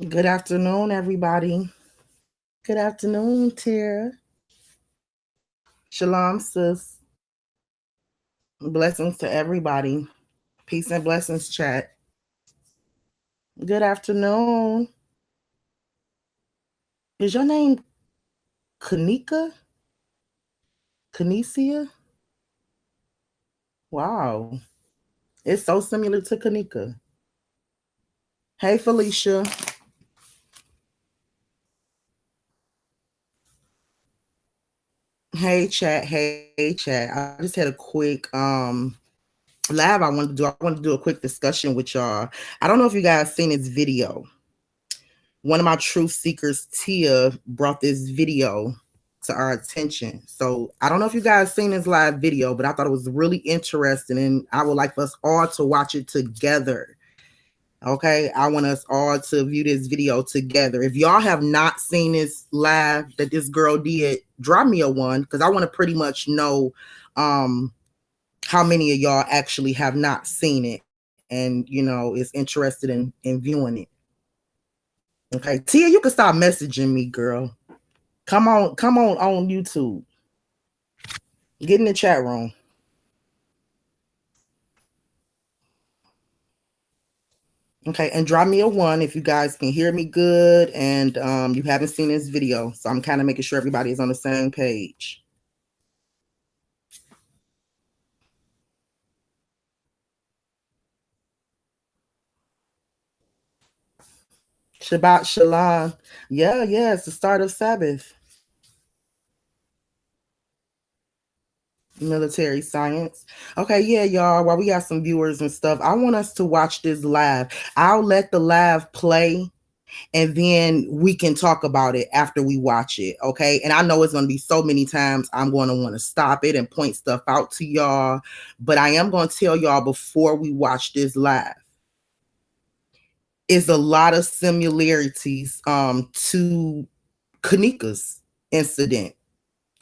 Good afternoon, everybody. Good afternoon, Tara. Shalom, sis. Blessings to everybody. Peace and blessings, chat. Good afternoon. Is your name Kanika? Kanesia? Wow. It's so similar to Kanika. Hey, Felicia. Hey, chat. Hey, chat. I just had a quick live I wanted to do. I wanted to do a quick discussion with y'all. I don't know if you guys seen this video. One of my truth seekers, Tia, brought this video to our attention. So I don't know if you guys seen this live video, but I thought it was really interesting, and I would like for us all to watch it together. Okay, I want us all to view this video together. If y'all have not seen this live that this girl did, drop me a one, because I want to pretty much know how many of y'all actually have not seen it and is interested in viewing it. Okay, Tia, you can stop messaging me, girl. Come on YouTube. Get in the chat room. Okay, and drop me a one if you guys can hear me good and you haven't seen this video. So I'm kind of making sure everybody is on the same page. Shabbat Shalom. Yeah, it's the start of Sabbath. Military science. Okay, yeah, y'all. While we got some viewers and stuff, I want us to watch this live. I'll let the live play and then we can talk about it after we watch it. Okay. And I know it's going to be so many times I'm going to want to stop it and point stuff out to y'all, but I am going to tell y'all before we watch this live. Is a lot of similarities to Kanika's incident.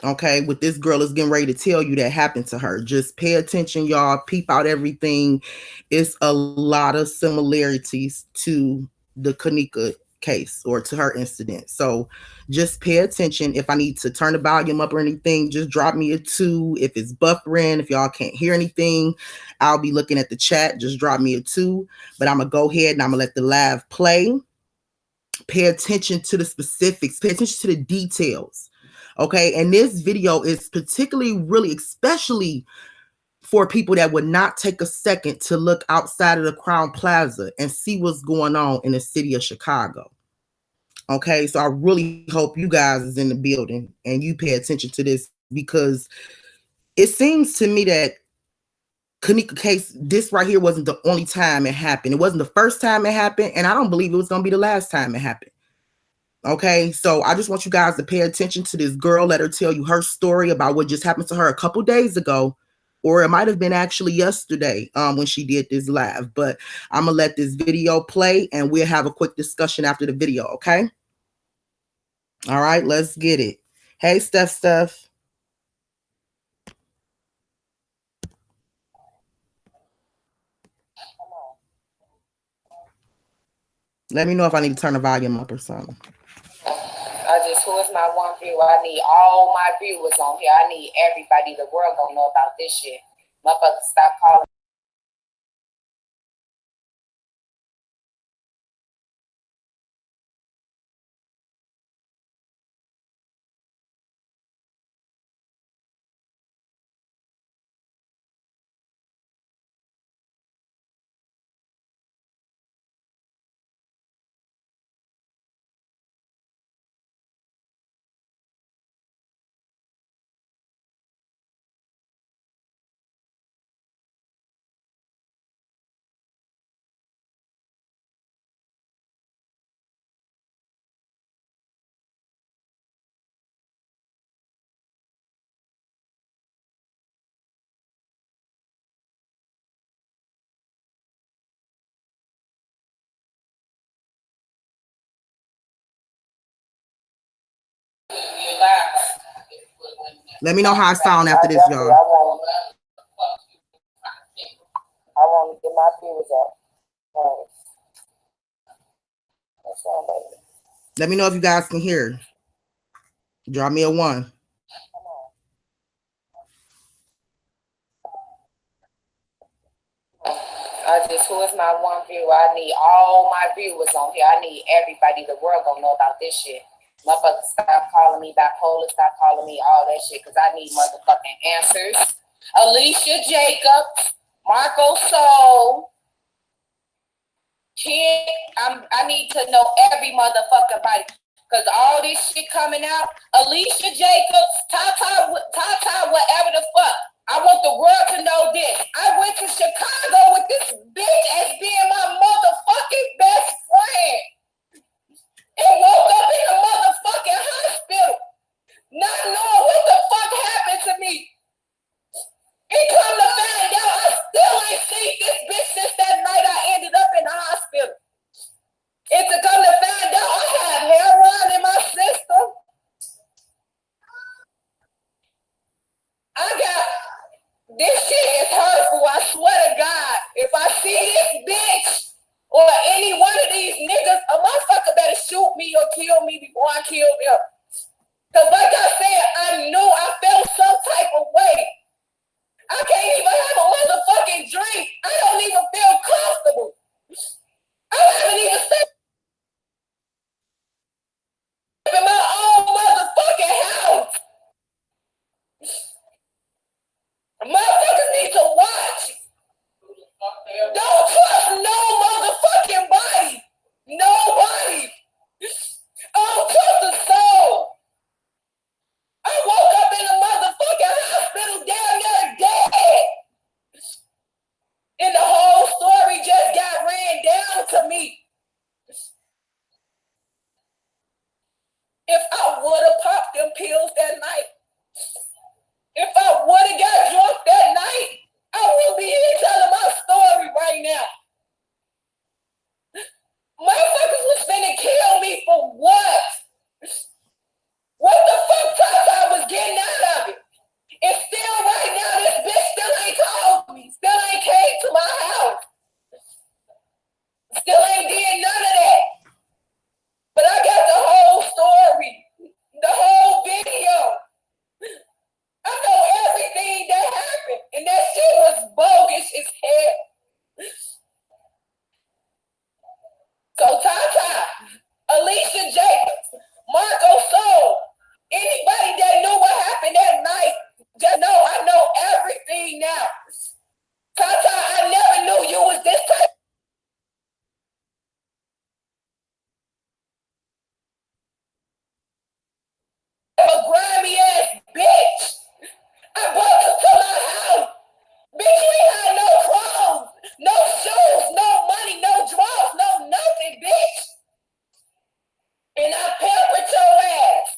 Okay, what this girl is getting ready to tell you that happened to her. Just pay attention, y'all. Peep out everything. It's a lot of similarities to the Kanika case or to her incident. So just pay attention. If I need to turn the volume up or anything, just drop me a two. If it's buffering, if y'all can't hear anything, I'll be looking at the chat. Just drop me a two. But I'm going to go ahead and I'm going to let the live play. Pay attention to the specifics. Pay attention to the details. Okay. And this video is particularly really, especially for people that would not take a second to look outside of the Crown Plaza and see what's going on in the city of Chicago. Okay. So I really hope you guys is in the building and you pay attention to this, because it seems to me that Kanika case, this right here wasn't the only time it happened. It wasn't the first time it happened. And I don't believe it was going to be the last time it happened. Okay, so I just want you guys to pay attention to this girl. Let her tell you her story about what just happened to her a couple days ago, or it might have been actually yesterday when she did this live. But I'm gonna let this video play and we'll have a quick discussion after the video, okay? All right, let's get it. Hey, Steph. Let me know if I need to turn the volume up or something. Who is my one viewer? I need all my viewers on here. I need everybody. The world gonna know about this shit. Motherfuckers, stop calling. Let me know how I sound after this, y'all. I want to get my viewers up. What's wrong, baby? Let me know if you guys can hear. Drop me a 1. Who is my one viewer? I need all my viewers on here. I need everybody. The world gonna know about this shit. Motherfuckers, stop calling me bipolar. Stop calling me all that shit, because I need motherfucking answers. Alicia Jacobs, Marco Soul, Kid. I need to know every motherfucking body, because all this shit coming out. Alicia Jacobs, Tata, whatever the fuck. I want the world to know this. I went to Chicago with this bitch as being my motherfucking best friend. And woke up in a motherfucking hospital. Not knowing what the fuck happened to me. And come to find out, I still ain't seen this bitch since that night I ended up in the hospital. And to come to find out, I have heroin in my system. This shit is hurtful, I swear to God. If I see this bitch or any one of these niggas, a motherfucker better shoot me or kill me before I kill them. Because like I said, I knew I felt some type of way. I can't even have a motherfucking drink. I don't even feel comfortable. I haven't even stepped in my own motherfucking house. Motherfuckers need to watch. Don't trust no motherfucking body. Nobody. I don't trust a soul. I woke up in a motherfucking hospital damn near dead. And the whole story just got ran down to me. If I would have popped them pills that night, if I would have got drunk that night, I wouldn't be here telling my story right now. Motherfuckers was finna kill me for what? What the fuck Tata was getting out of it? And still right now, this bitch still ain't called me. Still ain't came to my house. Still ain't did none of that. But I got the whole story. The whole video. I know everything that happened. And that shit was bogus as hell. So Tata, Alicia Jacobs, Marco Soul, anybody that knew what happened that night, just know I know everything now. Tata, I never knew you was this type of a grimy ass bitch. I brought you to my house. Bitch, we had no clothes, no shoes, no money, no drawers, no nothing, bitch. And I pampered your ass.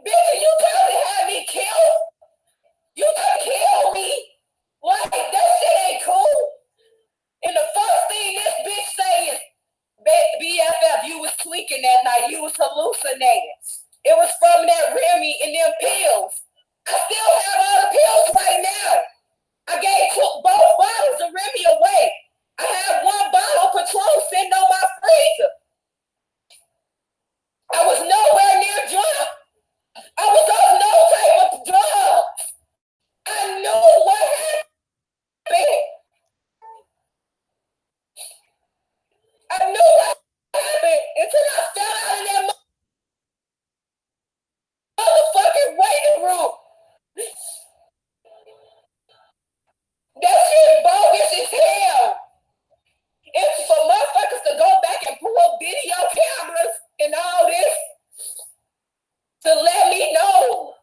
Bitch, you probably had me killed. You could kill me. Like, that shit ain't cool. And the first thing this bitch say is, BFF, you was tweaking that night. You was hallucinating. It was from that Remy and them pills. I still have all the pills right now. I gave both bottles of Remy away. I have one bottle of Patron sitting on my freezer. I was nowhere near drunk. I was on no type of drugs. I knew what happened. I knew what happened until I fell out of that motherfucking waiting room. That shit bogus as hell. It's for motherfuckers to go back and pull up video cameras and all this to let me know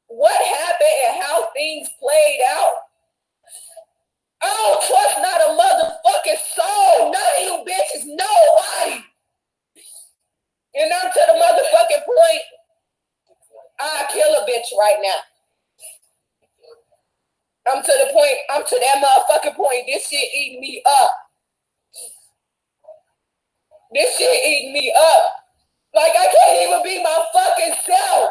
what happened and how things played out. I don't trust not a motherfucking soul. None of you bitches, nobody. And I'm to the motherfucking point, I'll kill a bitch right now. I'm to that motherfucking point. This shit eating me up. This shit eating me up. Like, I can't even be my fucking self.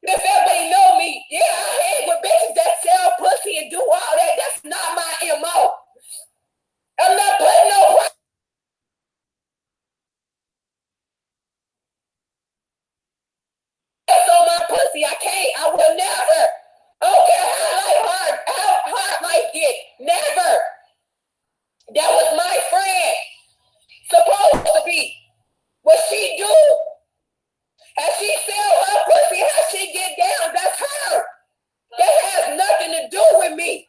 If everybody know me, yeah, I hang with bitches that sell pussy and do all that. That's not my MO. I'm not putting her pussy. I can't. I will never. I don't care how hard life get. Never. That was my friend. Supposed to be. What she do? How she sell her pussy, how she get down, that's her. That has nothing to do with me.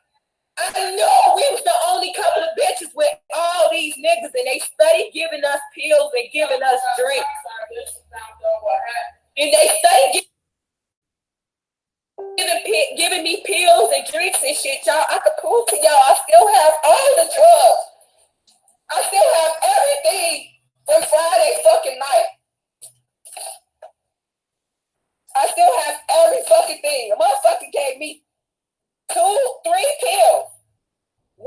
I know we was the only couple of bitches with all these niggas, and they studied giving us pills and giving us drinks. And they studied giving me pills and drinks and shit, y'all. I could prove to y'all I still have all the drugs. I still have everything from Friday fucking night. I still have every fucking thing. The motherfucker gave me 3 pills. 1.5.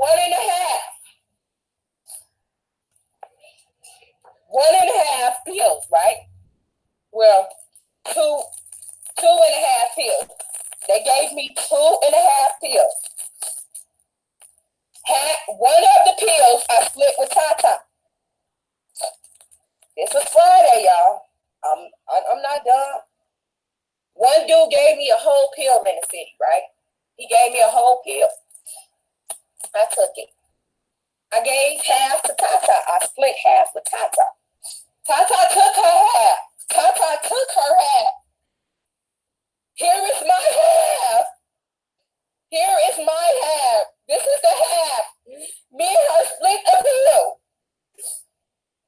1.5 pills, right? Well, 2.5 pills. They gave me 2.5 pills. One of the pills I split with Tata. This was Friday, y'all. I'm not done. One dude gave me a whole pill in the city, right? He gave me a whole pill. I took it. I gave half to Tata. I split half with Tata. Tata took her half. Tata took her half. Here is my half. Here is my half. This is the half. Me and her split a pill.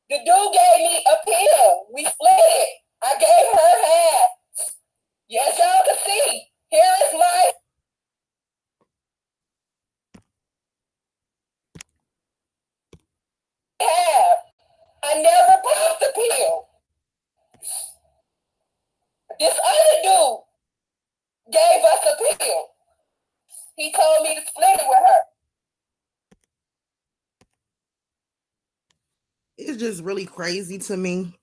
The dude gave me a pill. We split it. I gave her half. Yes, y'all can see. Here is my half. I never popped the pill. This other dude gave us a pill. He told me to split it with her. It's just really crazy to me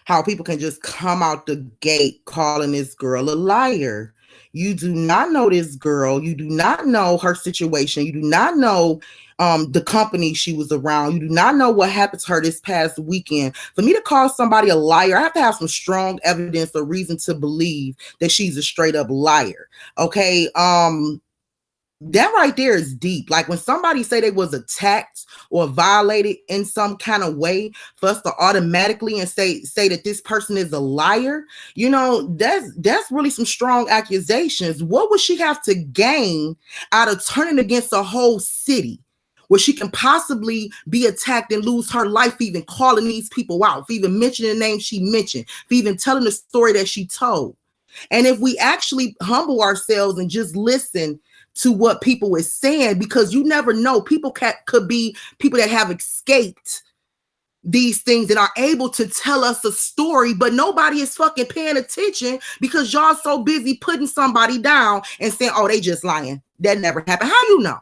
how people can just come out the gate calling this girl a liar. You do not know this girl. You do not know her situation. You do not know the company she was around. You do not know what happened to her this past weekend. For me to call somebody a liar, I have to have some strong evidence or reason to believe that she's a straight up liar. Okay. That right there is deep. Like when somebody say they was attacked or violated in some kind of way, for us to automatically and say that this person is a liar, you know, that's really some strong accusations. What would she have to gain out of turning against a whole city where she can possibly be attacked and lose her life for even calling these people out, for even mentioning the name she mentioned, for even telling the story that she told? And if we actually humble ourselves and just listen to what people is saying, because you never know, people could be people that have escaped these things and are able to tell us a story, but nobody is fucking paying attention because y'all so busy putting somebody down and saying, oh, they just lying. That never happened. How you know?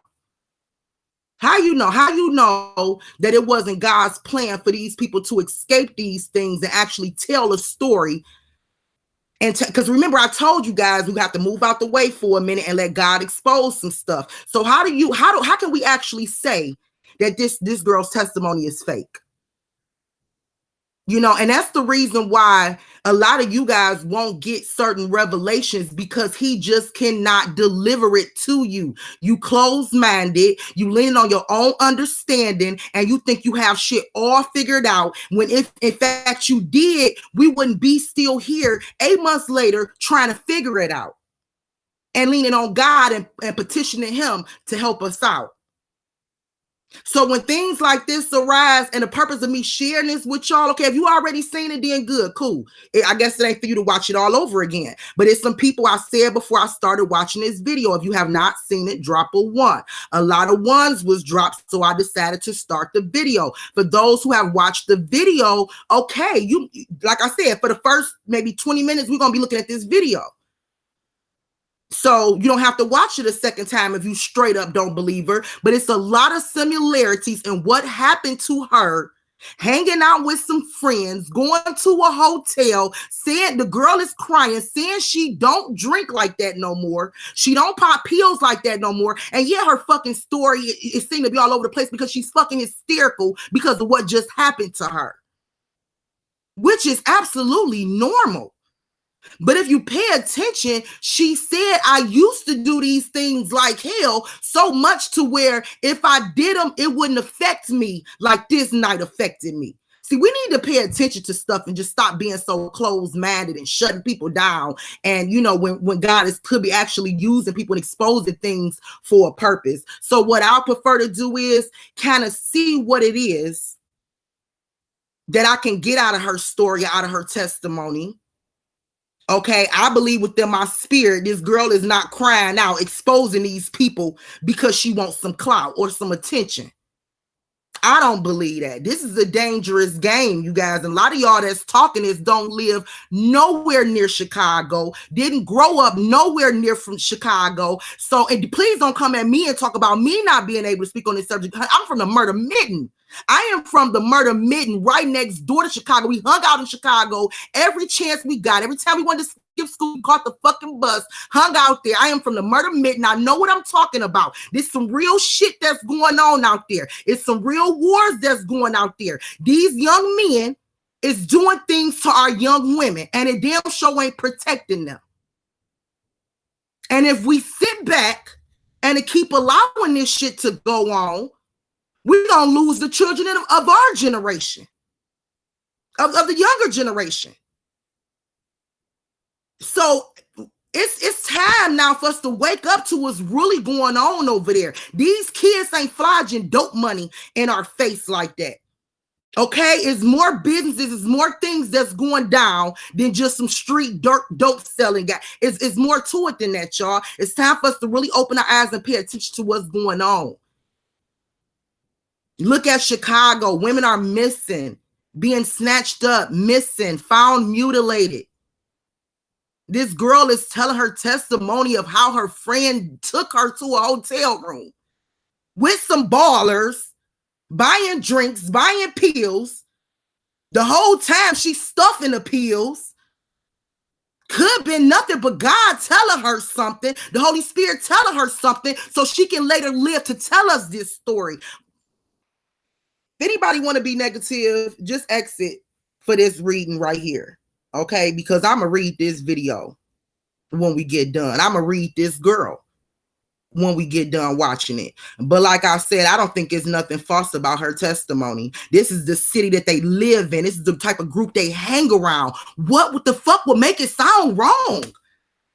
How you know? How you know that it wasn't God's plan for these people to escape these things and actually tell a story? And because remember, I told you guys we have to move out the way for a minute and let God expose some stuff. So how can we actually say that this girl's testimony is fake? You know, and that's the reason why a lot of you guys won't get certain revelations, because he just cannot deliver it to you. You closed-minded, you lean on your own understanding, and you think you have shit all figured out, when if in fact you did, we wouldn't be still here 8 months later trying to figure it out and leaning on God and petitioning him to help us out. So when things like this arise, and the purpose of me sharing this with y'all, okay, if you already seen it, then good, cool. I guess it ain't for you to watch it all over again. But it's some people, I said before I started watching this video, if you have not seen it, drop a 1. A lot of 1s was dropped, so I decided to start the video. For those who have watched the video, okay, you, like I said, for the first maybe 20 minutes, we're gonna be looking at this video. So you don't have to watch it a second time if you straight up don't believe her. But it's a lot of similarities in what happened to her, hanging out with some friends, going to a hotel, saying the girl is crying, saying she don't drink like that no more. She don't pop pills like that no more. And yeah, her fucking story, it seemed to be all over the place because she's fucking hysterical because of what just happened to her, which is absolutely normal. But if you pay attention, she said, I used to do these things like hell, so much to where if I did them, it wouldn't affect me like this night affected me. See, we need to pay attention to stuff and just stop being so closed-minded and shutting people down. And, you know, when God could be actually using people and exposing things for a purpose. So what I prefer to do is kind of see what it is that I can get out of her story, out of her testimony. Okay, I believe within my spirit, this girl is not crying out, exposing these people because she wants some clout or some attention. I don't believe that. This is a dangerous game, you guys. And a lot of y'all that's talking this don't live nowhere near Chicago, didn't grow up nowhere near from Chicago. So, and please don't come at me and talk about me not being able to speak on this subject. I'm from the Murder Mitten. I am from the Murder Mitten, right next door to Chicago. We hung out in Chicago every chance we got. Every time we wanted to skip school, we caught the fucking bus, hung out there. I am from the Murder Mitten. I know what I'm talking about. There's some real shit that's going on out there. It's some real wars that's going out there. These young men is doing things to our young women, and it damn sure ain't protecting them. And if we sit back and keep allowing this shit to go on, we're going to lose the children of our generation, of the younger generation. So it's time now for us to wake up to what's really going on over there. These kids ain't flogging dope money in our face like that. Okay, it's more businesses, it's more things that's going down than just some street dope selling guy. It's more to it than that, y'all. It's time for us to really open our eyes and pay attention to what's going on. Look at Chicago. Women are missing, being snatched up, missing, found mutilated. This girl is telling her testimony of how her friend took her to a hotel room with some ballers, buying drinks, buying pills. The whole time she's stuffing the pills. Could have been nothing but God telling her something, the Holy Spirit telling her something, so she can later live to tell us this story. If anybody want to be negative, just exit for this reading right here, okay? Because I'm going to read this video when we get done. I'm going to read this girl when we get done watching it. But like I said, I don't think it's nothing false about her testimony. This is the city that they live in. This is the type of group they hang around. What the fuck would make it sound wrong?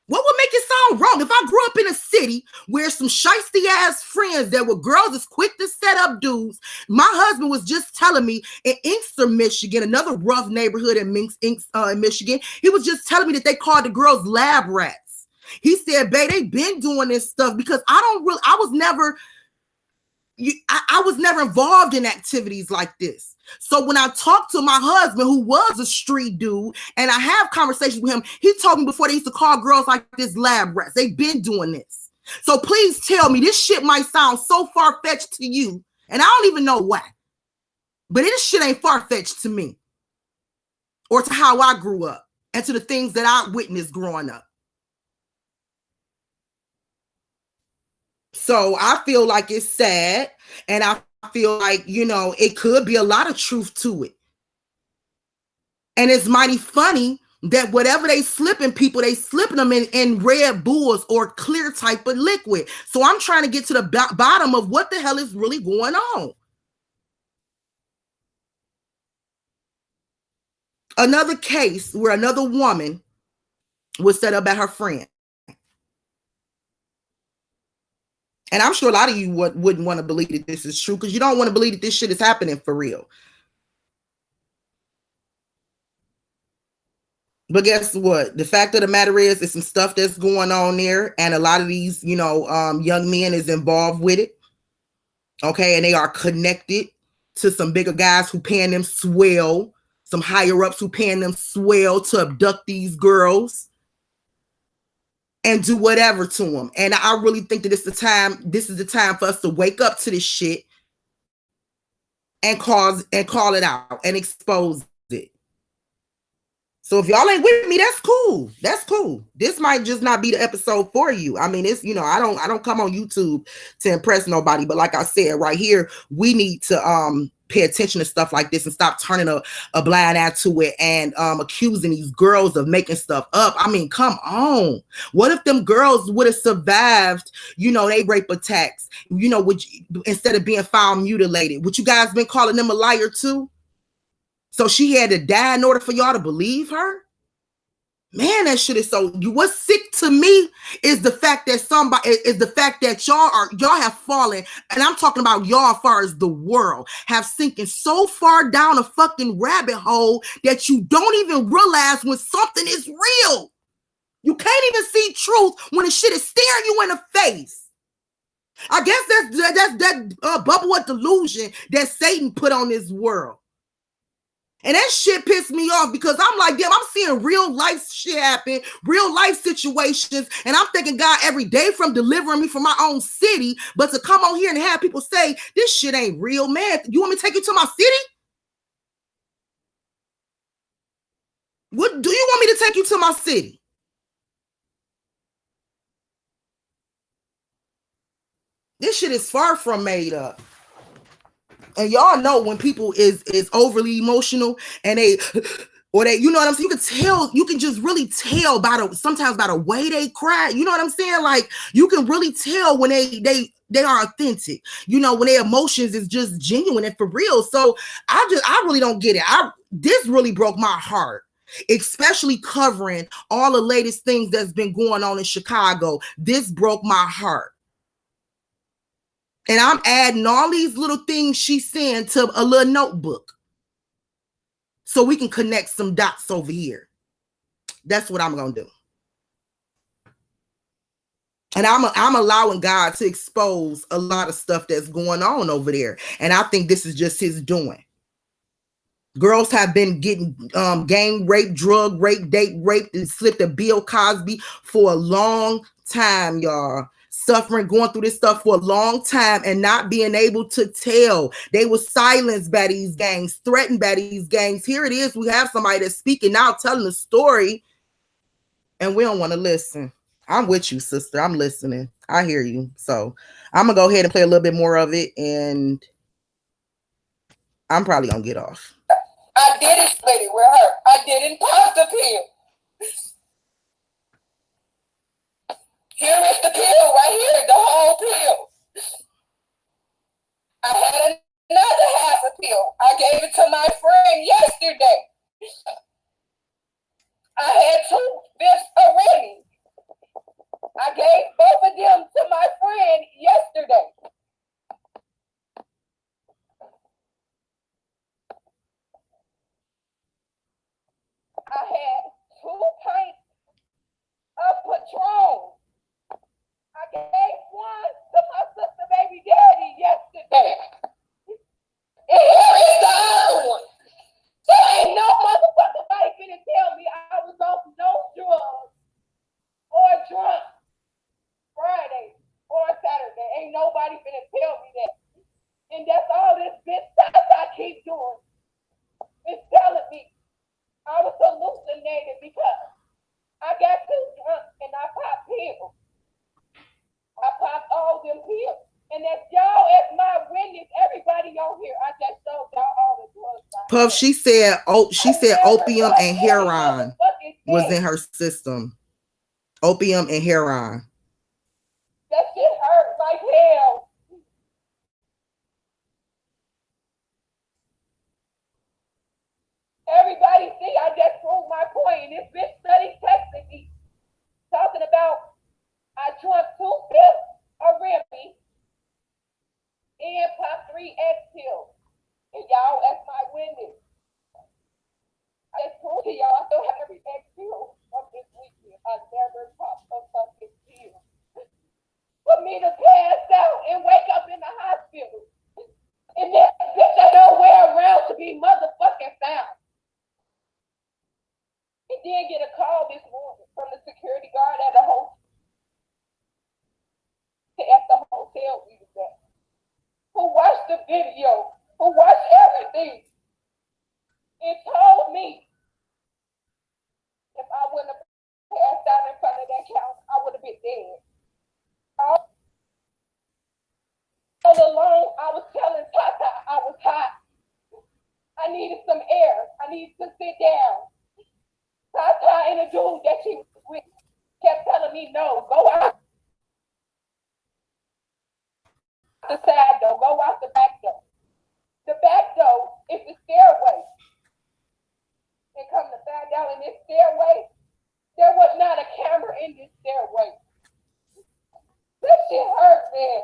What would make it sound wrong? If I grew up in a city where some shiesty ass friends that were girls is quick to set up dudes. My husband was just telling me in Inkster, Michigan, another rough neighborhood in Michigan. He was just telling me that they called the girls lab rats. He said, babe, they been doing this stuff because I was never involved in activities like this. So when I talked to my husband, who was a street dude, and I have conversations with him, he told me before they used to call girls like this lab rats. They've been doing this. So please tell me, this shit might sound so far-fetched to you, and I don't even know why. But this shit ain't far-fetched to me, or to how I grew up, and to the things that I witnessed growing up. So I feel like it's sad, and I feel like, you know, it could be a lot of truth to it. And it's mighty funny that whatever they slipping people, they slipping them in Red Bulls or clear type of liquid. So I'm trying to get to the bottom of what the hell is really going on. Another case where another woman was set up by her friend. And I'm sure a lot of you wouldn't want to believe that this is true, because you don't want to believe that this shit is happening for real. But guess what? The fact of the matter is, there's some stuff that's going on there, and a lot of these, you know, young men is involved with it. Okay, and they are connected to some bigger guys who paying them swell, some higher ups who paying them swell to abduct these girls and do whatever to them. And I really think that this is the time for us to wake up to this shit and call it out and expose it. So if y'all ain't with me, that's cool. That's cool. This might just not be the episode for you. I mean, it's, you know, I don't come on YouTube to impress nobody, but like I said, right here, we need to pay attention to stuff like this and stop turning a blind eye to it and accusing these girls of making stuff up. I mean, come on. What if them girls would have survived, you know, they rape attacks, you know, instead of being found mutilated? Would you guys been calling them a liar too? So she had to die in order for y'all to believe her? Man, that shit is so. What's sick to me is the fact that y'all have fallen, and I'm talking about y'all as far as the world have sinking so far down a fucking rabbit hole that you don't even realize when something is real. You can't even see truth when the shit is staring you in the face. I guess that's that bubble of delusion that Satan put on this world. And that shit pissed me off because I'm like, damn, I'm seeing real life shit happen, real life situations. And I'm thanking God every day from delivering me from my own city. But to come on here and have people say, this shit ain't real, man. You want me to take you to my city? What do you want me to take you to my city? This shit is far from made up. And y'all know when people is overly emotional and they, you know what I'm saying? You can tell, you can just really tell sometimes by the way they cry. You know what I'm saying? Like you can really tell when they are authentic, you know, when their emotions is just genuine and for real. So I really don't get it. This really broke my heart, especially covering all the latest things that's been going on in Chicago. This broke my heart. And I'm adding all these little things she's saying to a little notebook so we can connect some dots over here. That's what I'm going to do. And I'm allowing God to expose a lot of stuff that's going on over there. And I think this is just his doing. Girls have been getting gang rape, drug rape, date rape, and slipped a Bill Cosby for a long time, y'all. Suffering, going through this stuff for a long time and not being able to tell. They were silenced by these gangs, threatened by these gangs. Here it is. We have somebody that's speaking now, telling the story, and we don't want to listen. I'm with you, sister. I'm listening. I hear you. So I'm going to go ahead and play a little bit more of it, and I'm probably going to get off. I didn't split it with her. I didn't pop the pill. Here is the pill right here, the whole pill. I had another half a pill. I gave it to my friend yesterday. I had 2 fifths already. I gave both of them to my friend yesterday. I had 2 pints of Patron. I gave one to my sister baby daddy yesterday. And here is the other one. So ain't no motherfucker body finna tell me I was on no drugs or drunk Friday or Saturday. Ain't nobody finna tell me that. And that's all this bitch stuff I keep doing. It's telling me I was hallucinated because I got too drunk and I popped pills. I popped all them pills. And that's y'all as my witness, everybody on here. I just showed y'all all the drugs. Puff, she said opium and heroin was in her system. Opium and heroin. That shit hurt like hell. Everybody see, I just proved my point. This bitch study texting me, talking about I drunk 2 fifths of Remy and pop 3 X pills. And y'all, that's my witness. I just proved to y'all I still have every X pill from this weekend. I never popped a fucking pill. For me to pass out and wake up in the hospital. And that bitch are nowhere around to be motherfucking found. And then get a call this morning from me know. Go out the side door. Go out the back door. The back door is the stairway. And come to find out in this stairway, there was not a camera in this stairway. This shit hurt, man.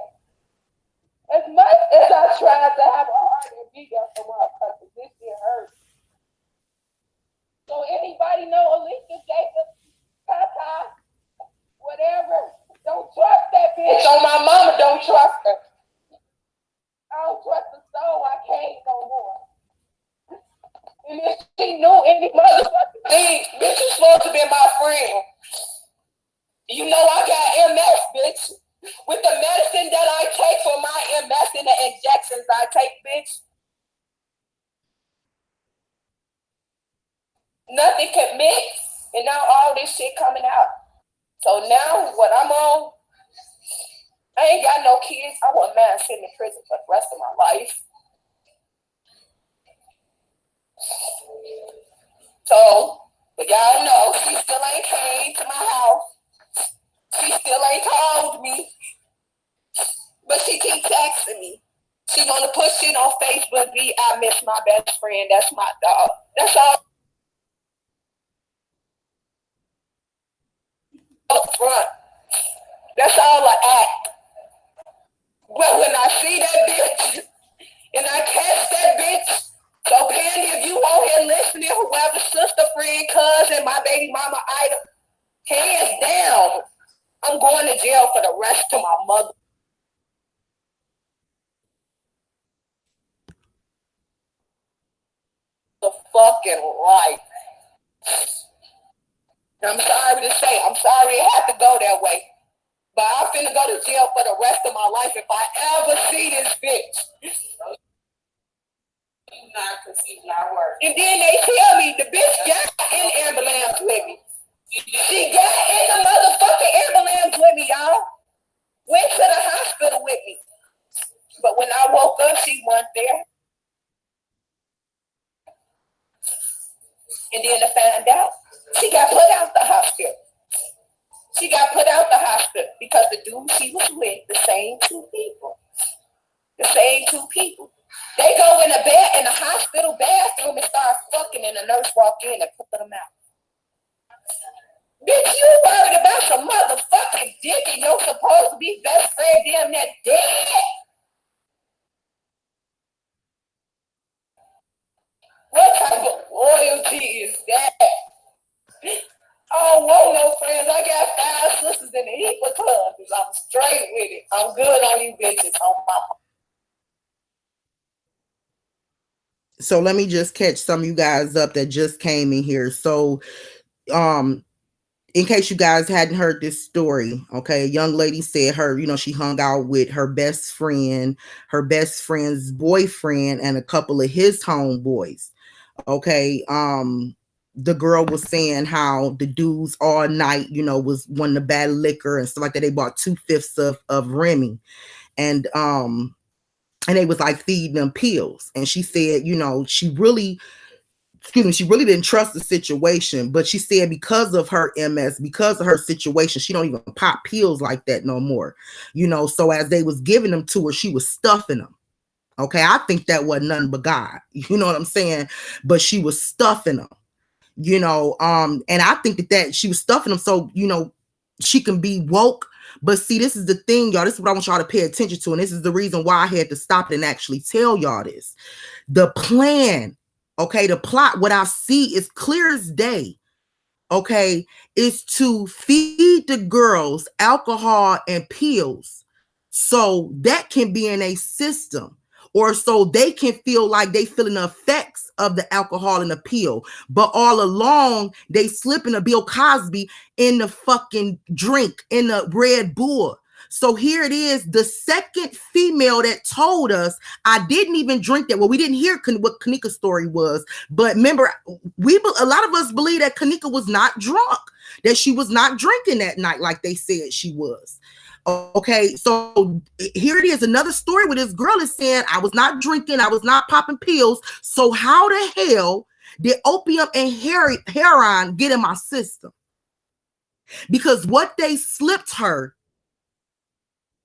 As much as I tried to have a heart and be there for motherfuckers, this shit hurt. So anybody know Alicia Jacobs, Tata, whatever, don't trust that bitch. So my mama don't trust her. I don't trust the soul, I can't no more. And if she knew any motherfucking thing, bitch is supposed to be my friend. You know I got MS, bitch. With the medicine that I take for my MS and the injections I take, bitch. Nothing can mix, and now all this shit coming out. So now what I'm on, I ain't got no kids. I want man sitting in prison for the rest of my life. So, but y'all know she still ain't came to my house. She still ain't called me. But she keep texting me. She gonna put shit on Facebook, I miss my best friend. That's my dog. That's all. Up front. That's all I act. But when I see that bitch and I catch that bitch, so Candy, if you out here listening, whoever, sister, friend, cousin, my baby mama, idol, hands down, I'm going to jail for the rest of my mother. The fucking life. I'm sorry to say, I'm sorry it had to go that way. But I'm finna go to jail for the rest of my life if I ever see this bitch. Not because he's not working. And then they tell me the bitch got in the ambulance with me. She got in the motherfucking ambulance with me, y'all. Went to the hospital with me. But when I woke up, she wasn't there. And then to find out, she got put out the hospital. She got put out the hospital because the dude she was with, the same two people. They go in the hospital bathroom and start fucking, and the nurse walk in and put them out. Bitch, you worried about some motherfucking dick and you're supposed to be best friend damn that dead. What type of loyalty is that? I don't want no friends. I got 5 sisters in the Equal Club. I'm straight with it. I'm good on you bitches. On my. So let me just catch some of you guys up that just came in here. So, in case you guys hadn't heard this story, okay, a young lady said she hung out with her best friend, her best friend's boyfriend, and a couple of his homeboys. Okay, the girl was saying how the dudes all night, was wanting to buy liquor and stuff like that. They bought 2/5 of Remy, and they was like feeding them pills. And she said, she really didn't trust the situation, but she said because of her MS, because of her situation, she don't even pop pills like that no more. So as they was giving them to her, she was stuffing them. Okay, I think that wasn't nothing but God. You know what I'm saying? But she was stuffing them. And I think that she was stuffing them so, she can be woke. But see, this is the thing, y'all. This is what I want y'all to pay attention to. And this is the reason why I had to stop it and actually tell y'all this. The plan, okay, the plot, what I see is clear as day, okay, is to feed the girls alcohol and pills so that can be in a system, or so they can feel like they feeling the effects of the alcohol and the pill. But all along, they slipping a Bill Cosby in the fucking drink, in the Red Bull. So here it is, the second female that told us, I didn't even drink that. Well, we didn't hear what Kanika's story was, but remember, a lot of us believe that Kanika was not drunk, that she was not drinking that night like they said she was. Okay, so here it is, another story where this girl is saying, I was not drinking, I was not popping pills. So how the hell did opium and heroin get in my system? because what they slipped her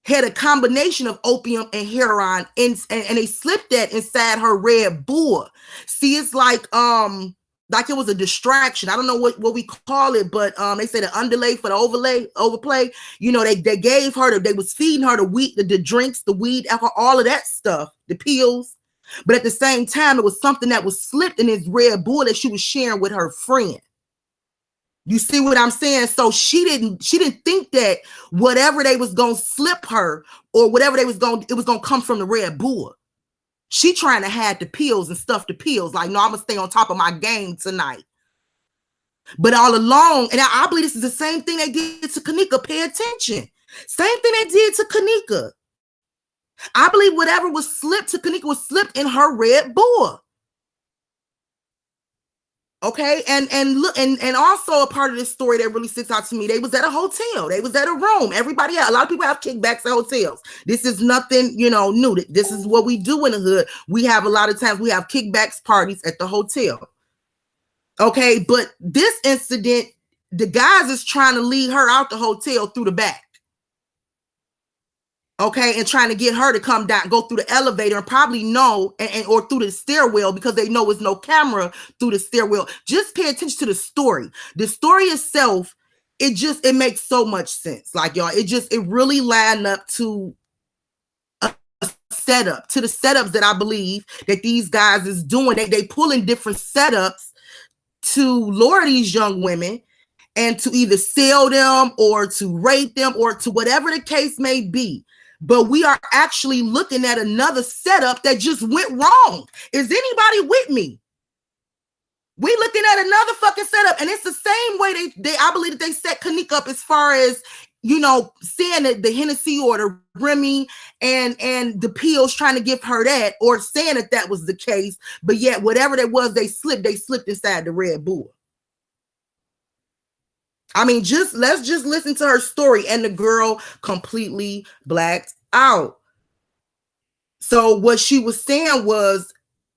had a combination of opium and heroin, and they slipped that inside her Red Bull. See, it's like it was a distraction. I don't know what we call it, but they say the underlay for the overplay. You know, they gave her they was feeding her the weed, the drinks, the weed, alcohol, all of that stuff, the pills. But at the same time, it was something that was slipped in this Red Bull that she was sharing with her friend. You see what I'm saying? So she didn't think that whatever they was gonna slip her or whatever it was gonna come from the Red Bull. She trying to hide the pills and stuff the pills. Like, no, I'm gonna stay on top of my game tonight. But all along, and I believe this is the same thing they did to Kenneka. Pay attention. Same thing they did to Kenneka. I believe whatever was slipped to Kenneka was slipped in her Red Bull. Okay, and look, and also a part of this story that really sticks out to me, they was at a hotel, they was at a room. Everybody, a lot of people have kickbacks at hotels. This is nothing, you know, new. This is what we do in the hood. We have a lot of times we have kickbacks parties at the hotel. Okay, but this incident, the guys is trying to lead her out the hotel through the back. Okay, and trying to get her to come down, go through the elevator, and probably know, or through the stairwell, because they know there's no camera through the stairwell. Just pay attention to the story. The story itself, it makes so much sense. Like, y'all, it really lined up to a setup, to the setups that I believe that these guys is doing. They pulling different setups to lure these young women and to either sell them or to rape them or to whatever the case may be. But we are actually looking at another setup that just went wrong. Is anybody with me? We looking at another fucking setup, and it's the same way I believe that they set Kenneka up as far as, you know, saying that the Hennessy or the Remy and the pills, trying to give her that, or saying that was the case, but yet whatever that was, they slipped inside the Red Bull. I mean, let's just listen to her story, and the girl completely blacked out. So what she was saying was,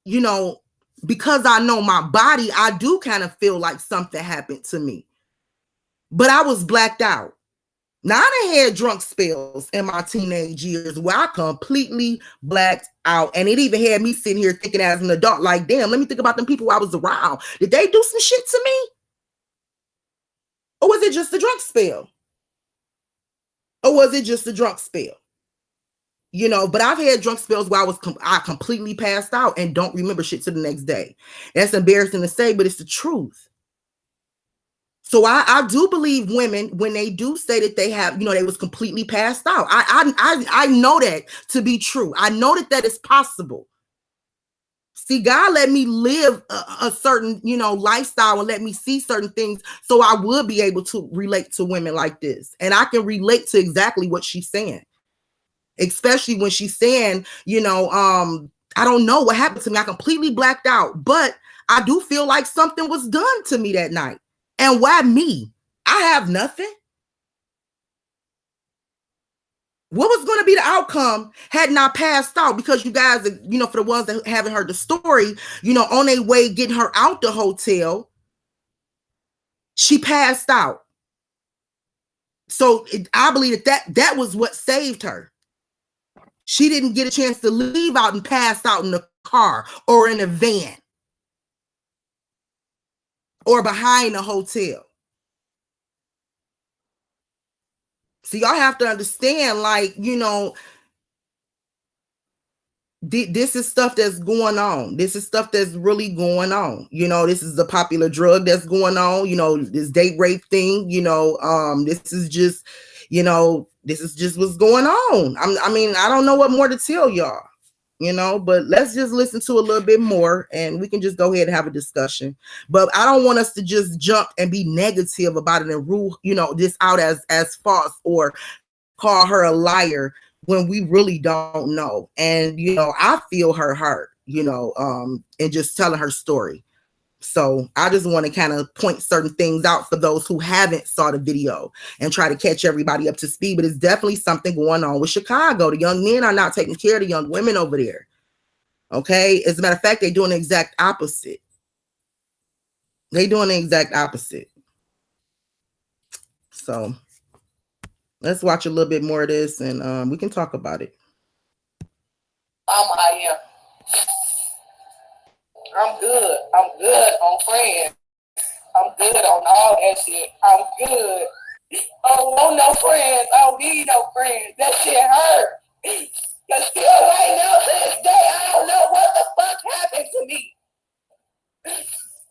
you know, because I know my body, I do kind of feel like something happened to me, but I was blacked out. Now, I done had drunk spells in my teenage years where I completely blacked out, and it even had me sitting here thinking as an adult, like, damn, let me think about them people I was around. Did they do some shit to me? Or was it just a drunk spell? You know, but I've had drunk spells where I completely passed out and don't remember shit to the next day. That's embarrassing to say, but it's the truth. So I do believe women when they do say that they have, you know, they was completely passed out. I know that to be true. I know that is possible. See, God let me live a certain, you know, lifestyle and let me see certain things so I would be able to relate to women like this. And I can relate to exactly what she's saying, especially when she's saying, you know, I don't know what happened to me. I completely blacked out, but I do feel like something was done to me that night. And why me? I have nothing. What was going to be the outcome had not passed out? Because you guys, you know, for the ones that haven't heard the story, you know, on their way getting her out the hotel, she passed out. So I believe that was what saved her. She didn't get a chance to leave out and pass out in the car or in a van or behind the hotel. So y'all have to understand, like, you know, this is stuff that's going on. This is stuff that's really going on. You know, this is the popular drug that's going on. You know, this date rape thing, you know, this is just, you know, this is just what's going on. I mean, I don't know what more to tell y'all, you know, but let's just listen to a little bit more and we can just go ahead and have a discussion. But I don't want us to just jump and be negative about it and rule, you know, this out as false or call her a liar when we really don't know. And, you know, I feel her hurt, you know, and just telling her story. So I just want to kind of point certain things out for those who haven't saw the video and try to catch everybody up to speed. But it's definitely something going on with Chicago. The young men are not taking care of the young women over there. Okay. As a matter of fact, they're doing the exact opposite. So let's watch a little bit more of this, and we can talk about it. I am. I'm good. I'm good on friends. I'm good on all that shit. I'm good. I don't want no friends. I don't need no friends. That shit hurt. But still right now to this day, I don't know what the fuck happened to me.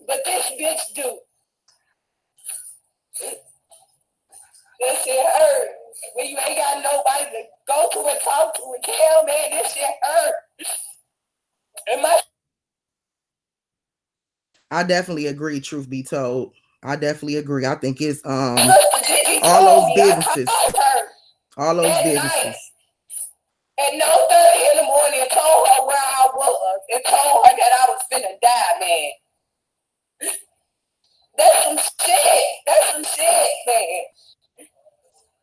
But this bitch do. That shit hurt. When you ain't got nobody to go to and talk to and tell, man, this shit hurt. And I definitely agree, truth be told. I definitely agree. I think it's all those businesses. All those businesses. At 9:30 in the morning, and told her where I was, and told her that I was finna die, man. That's some shit. That's some shit, man.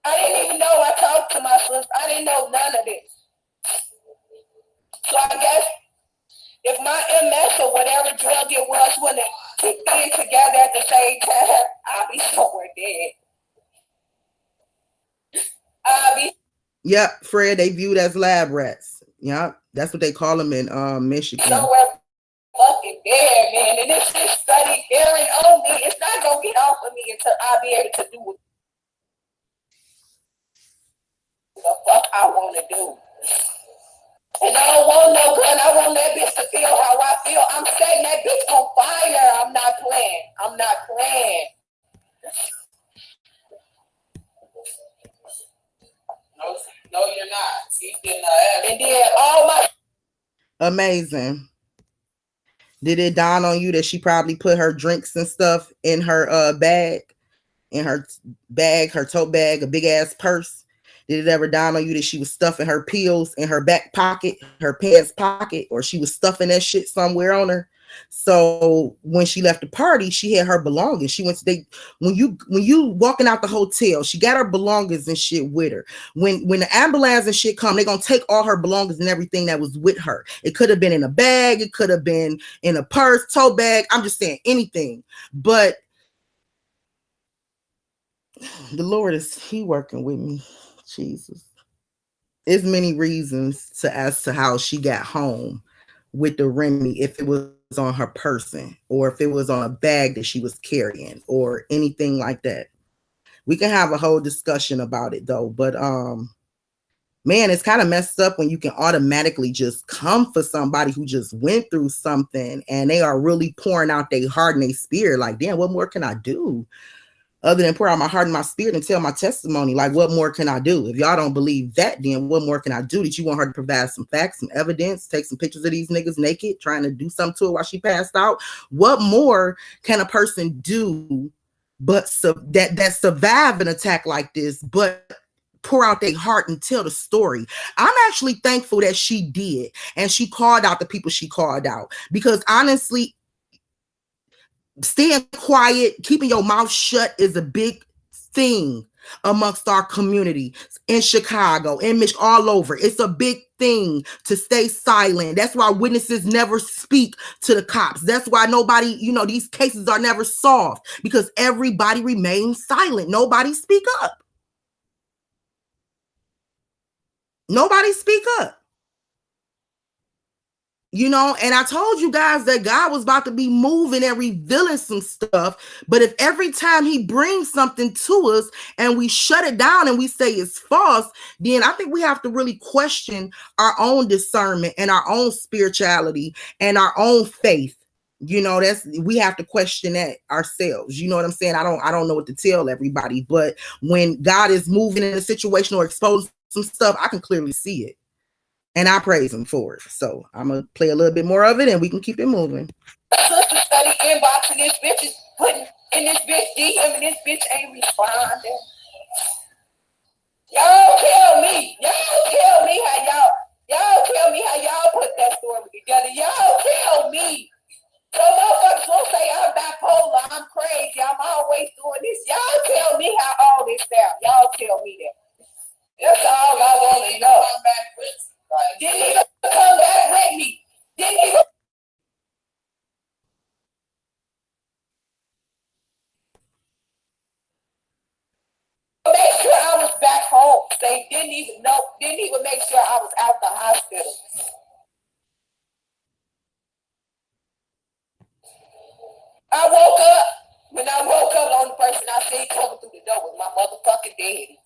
I didn't even know I talked to my sister. I didn't know none of this. So I guess if my MS or whatever drug it was when it kicked in together at the same time, I'll be somewhere dead. I'll be. Yep, Fred, they viewed as lab rats. Yep, that's what they call them in Michigan. Somewhere fucking dead, man. And this shit study airing on me. It's not gonna get off of me until I'll be able to do what the fuck I want to do. And I don't want no gun. I want that bitch to feel how I feel. I'm setting that bitch on fire. I'm not playing. I'm not playing. No, you're not. She's getting her ass. And then all my. Amazing. Did it dawn on you that she probably put her drinks and stuff in her bag, her tote bag, a big ass purse? Did it ever dawn on you that she was stuffing her pills in her back pocket, her pants pocket, or she was stuffing that shit somewhere on her? So when she left the party, she had her belongings. She went to when you walking out the hotel, she got her belongings and shit with her. When the ambulance and shit come, they're gonna take all her belongings and everything that was with her. It could have been in a bag, it could have been in a purse, tote bag. I'm just saying anything. But the Lord He working with me. Jesus. There's many reasons as to how she got home with the Remy, if it was on her person or if it was on a bag that she was carrying or anything like that. We can have a whole discussion about it though, but man, it's kind of messed up when you can automatically just come for somebody who just went through something and they are really pouring out their heart and their spirit. Like, damn, what more can I do other than pour out my heart and my spirit and tell my testimony? Like, what more can I do? If y'all don't believe that, then what more can I do? Did you want her to provide some facts, some evidence, take some pictures of these niggas naked, trying to do something to her while she passed out? What more can a person do but that survive an attack like this, but pour out their heart and tell the story? I'm actually thankful that she did, and she called out the people she called out, because honestly, staying quiet, keeping your mouth shut is a big thing amongst our community in Chicago, in Michigan, all over. It's a big thing to stay silent. That's why witnesses never speak to the cops. That's why nobody, these cases are never solved, because everybody remains silent. Nobody speak up. Nobody speak up. And I told you guys that God was about to be moving and revealing some stuff. But if every time he brings something to us and we shut it down and we say it's false, then I think we have to really question our own discernment and our own spirituality and our own faith. We have to question that ourselves. You know what I'm saying? I don't know what to tell everybody, but when God is moving in a situation or exposing some stuff, I can clearly see it. And I praise him for it. So I'm going to play a little bit more of it and we can keep it moving. Sister study inboxing this bitch is putting in this bitch DM and this bitch ain't responding. Y'all tell me how y'all put that story together. Y'all tell me. So motherfuckers won't say I'm bipolar, I'm crazy, I'm always doing this. Y'all tell me how all this sounds. Y'all tell me that. That's all I want to know. Didn't even come back with me. Didn't even. They didn't even make sure I was out the hospital. I woke up. When I woke up, the only person I seen coming through the door was my motherfucking daddy.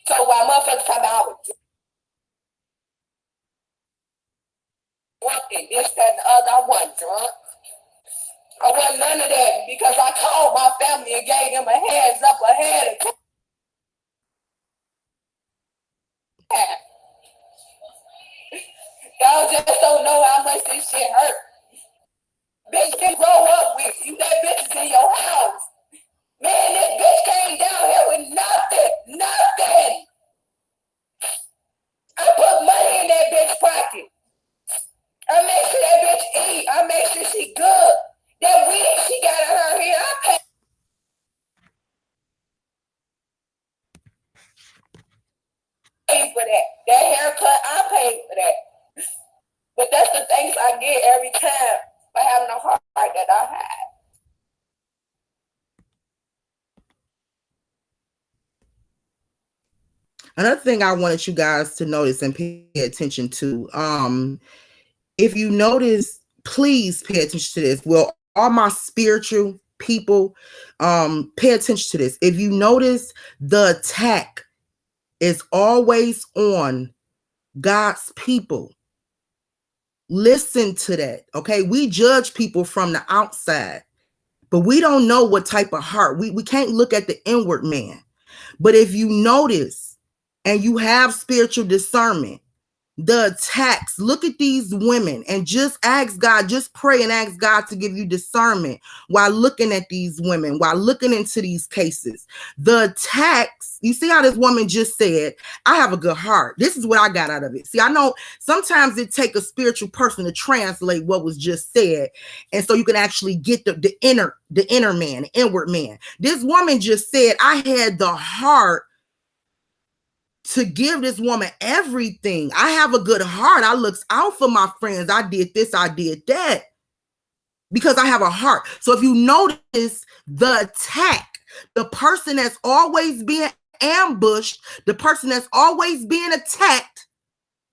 So while motherfuckers come out with drunk and this, that, and the other, I wasn't drunk. I wasn't none of that because I called my family and gave them a heads up ahead of time. Y'all just don't know how much this shit hurt. Bitch can grow up with you. That bitch is in your house. Man, this bitch came down here with nothing. I put money in that bitch pocket. I make sure that bitch eat. I make sure she good. That weed she got in her hair, I paid for that. That haircut, I paid for that. But that's the things I get every time for having a heart that I had. Another thing I wanted you guys to notice and pay attention to, if you notice, please pay attention to this. Well, all my spiritual people, pay attention to this. If you notice, the attack is always on God's people. Listen to that, okay? We judge people from the outside, but we don't know what type of heart. We can't look at the inward man. But if you notice and you have spiritual discernment, the attacks, look at these women and just ask God, just pray and ask God to give you discernment while looking at these women, while looking into these cases. The attacks, you see how this woman just said, I have a good heart. This is what I got out of it. See, I know sometimes it takes a spiritual person to translate what was just said. And so you can actually get the inner man, the inward man. This woman just said, I had the heart to give this woman everything. I have a good heart. I looks out for my friends. I did this, I did that. Because I have a heart. So if you notice the attack, the person that's always being ambushed, the person that's always being attacked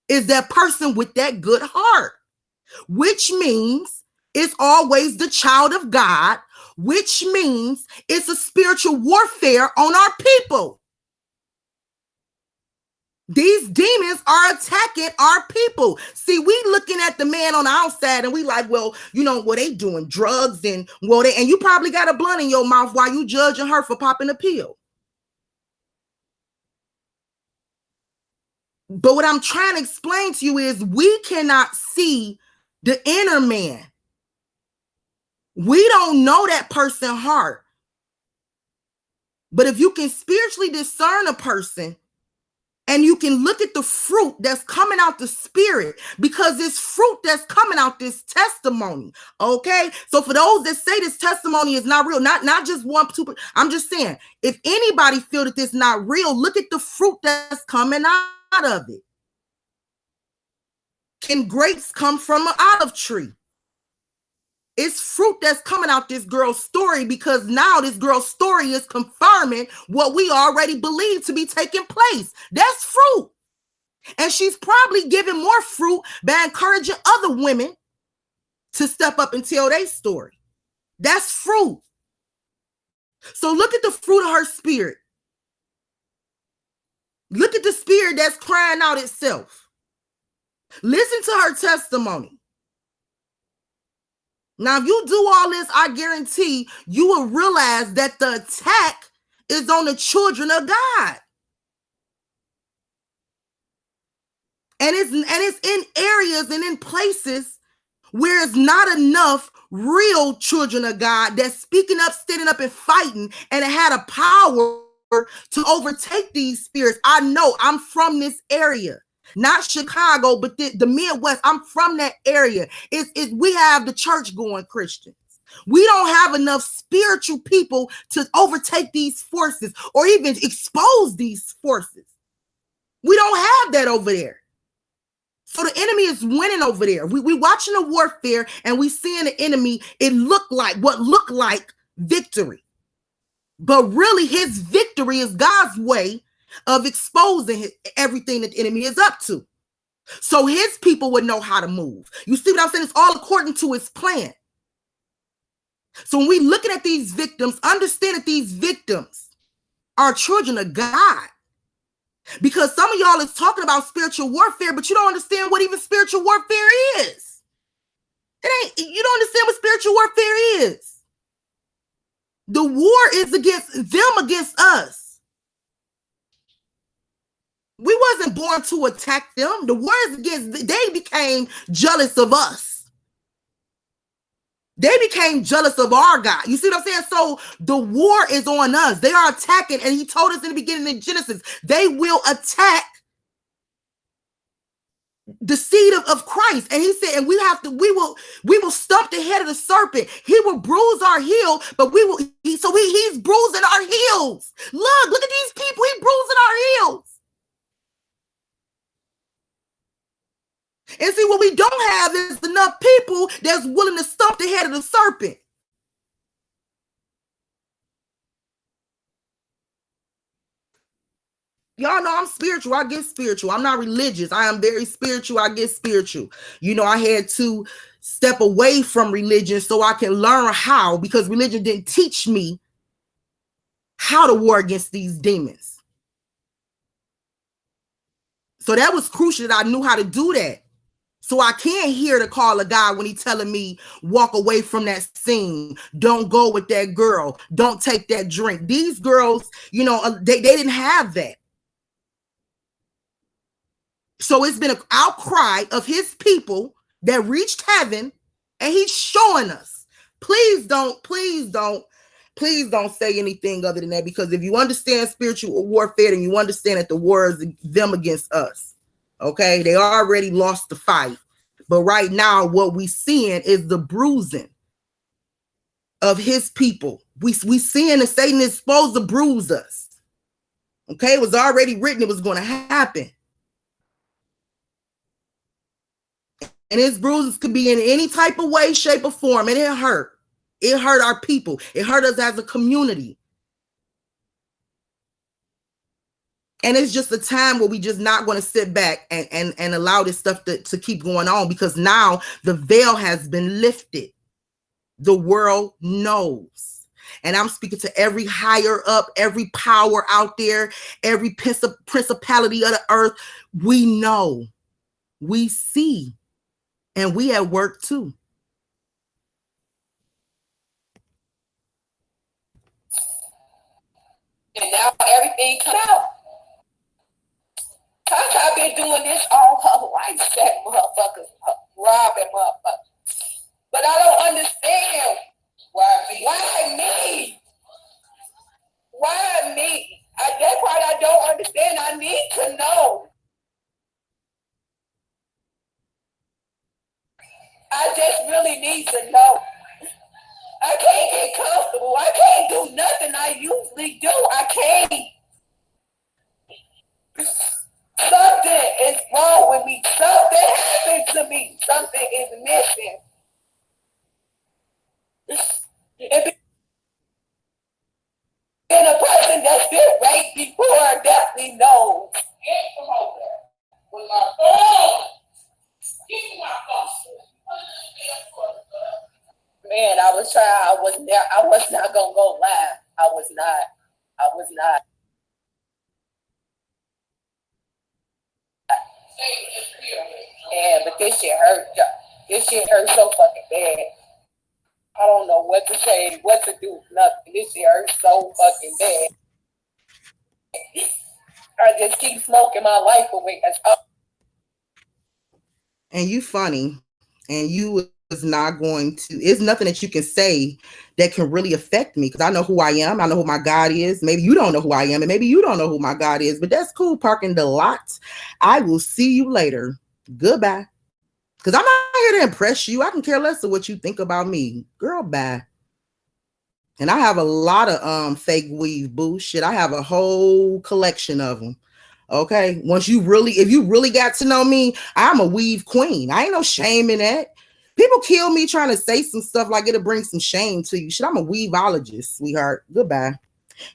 is that person with that good heart, which means it's always the child of God, which means it's a spiritual warfare on our people. These demons are attacking our people. See, we looking at the man on the outside and we like, well, you know, what they doing drugs and and you probably got a blunt in your mouth while you judging her for popping a pill. But what I'm trying to explain to you is we cannot see the inner man. We don't know that person's heart. But if you can spiritually discern a person, and you can look at the fruit that's coming out the spirit, because this fruit that's coming out, this testimony. Okay. So for those that say this testimony is not real, not just one, two, I'm just saying, if anybody feel that this is not real, look at the fruit that's coming out of it. Can grapes come from an olive tree? It's fruit that's coming out this girl's story, because now this girl's story is confirming what we already believe to be taking place. That's fruit. And she's probably giving more fruit by encouraging other women to step up and tell their story. That's fruit. So look at the fruit of her spirit. Look at the spirit that's crying out itself. Listen to her testimony. Now, if you do all this, I guarantee you will realize that the attack is on the children of God. And it's in areas and in places where it's not enough real children of God that's speaking up, standing up and fighting, and it had a power to overtake these spirits. I know, I'm from this area. Not Chicago, but the Midwest. I'm from that area. We have the church going Christians. We don't have enough spiritual people to overtake these forces or even expose these forces. We don't have that over there. So the enemy is winning over there. We watching the warfare and we seeing the enemy. It looked like victory. But really, his victory is God's way of exposing everything that the enemy is up to. So his people would know how to move. You see what I'm saying? It's all according to his plan. So when we looking at these victims, understand that these victims are children of God. Because some of y'all is talking about spiritual warfare, but you don't understand what even spiritual warfare is. You don't understand what spiritual warfare is. The war is against them, against us. We wasn't born to attack them. The war is against, they became jealous of us. They became jealous of our God. You see what I'm saying? So the war is on us. They are attacking. And he told us in the beginning in Genesis, they will attack the seed of Christ. And he said, and we will stump the head of the serpent. He will bruise our heel, but he's bruising our heels. Look at these people. He's bruising our heels. And see, what we don't have is enough people that's willing to stump the head of the serpent. Y'all know I'm spiritual. I get spiritual. I'm not religious. I am very spiritual. I get spiritual. You know, I had to step away from religion so I can learn how, because religion didn't teach me how to war against these demons. So that was crucial that I knew how to do that. So I can't hear the call of God when he's telling me, walk away from that scene. Don't go with that girl. Don't take that drink. These girls, you know, they didn't have that. So it's been an outcry of his people that reached heaven, and he's showing us. Please don't say anything other than that, because if you understand spiritual warfare, then you understand that the war is them against us. Okay, they already lost the fight. But right now, what we seeing is the bruising of his people. We seeing that Satan is supposed to bruise us. Okay, it was already written it was going to happen. And his bruises could be in any type of way, shape, or form, and it hurt. It hurt our people. It hurt us as a community. And it's just a time where we just not going to sit back and allow this stuff to keep going on, because now the veil has been lifted. The world knows. And I'm speaking to every higher up, every power out there, every principality of the earth. We know, we see, and we at work too. And now everything come out. I've been doing this all her life, that motherfuckers, robbing motherfuckers. But I don't understand. Why me? Why me? That part I don't understand. I need to know. I just really need to know. I can't get comfortable. I can't do nothing I usually do. I can't. Something is wrong with me. Something happened to me. Something is missing. And being a person that's been raped before definitely knows. Get from over there with my phone. Give me my phone. Man, I was trying. I was not gonna go live. I was not. Yeah, but this shit hurt. This shit hurt so fucking bad. I don't know what to say, what to do, nothing. This shit hurts so fucking bad. I just keep smoking my life away. And you funny, and you is not going to, it's nothing that you can say that can really affect me, because I know who I am. I know who my God is. Maybe you don't know who I am, and maybe you don't know who my God is, but that's cool. Parking the lot. I will see you later. Goodbye. Because I'm not here to impress you. I can care less of what you think about me. Girl, bye. And I have a lot of fake weave, boo. Shit, I have a whole collection of them. Okay. If you really got to know me, I'm a weave queen. I ain't no shame in that. People kill me trying to say some stuff like it'll bring some shame to you. Shit, I'm a weaveologist, sweetheart. Goodbye.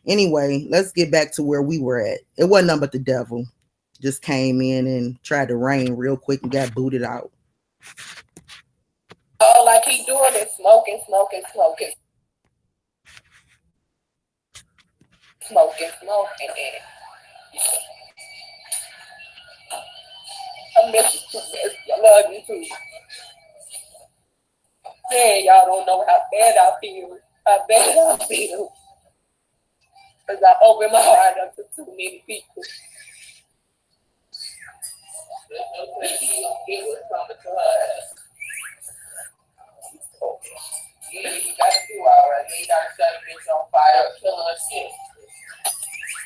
Anyway, let's get back to where we were at. It wasn't nothing but the devil. Just came in and tried to reign real quick and got booted out. All like he doing is smoking. And I miss you too, miss. I love you too. Man, y'all don't know how bad I feel. Because I open my heart up to too many people. It was coming to us. Yeah, you gotta do all right. You gotta set a bitch on fire, kill her shit.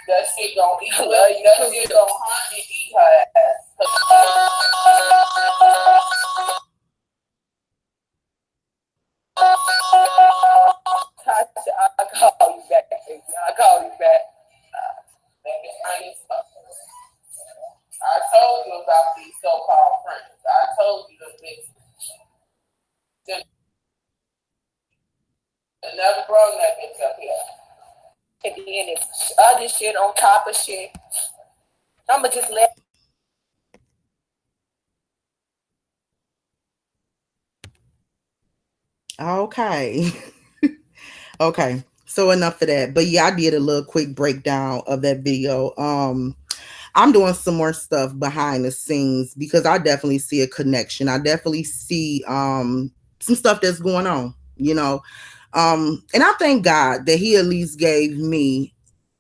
That shit gon' eat her. That shit gon' hunt and eat her ass. Tasha, I'll call you back. I'll call you back. I told you about these so-called friends. I told you the bitch. They never brought that bitch up here. And then it's other shit on top of shit. I'ma just let. Okay. Okay. So enough of that. But yeah, I did a little quick breakdown of that video. I'm doing some more stuff behind the scenes because I definitely see a connection. I definitely see some stuff that's going on, you know. And I thank God that he at least gave me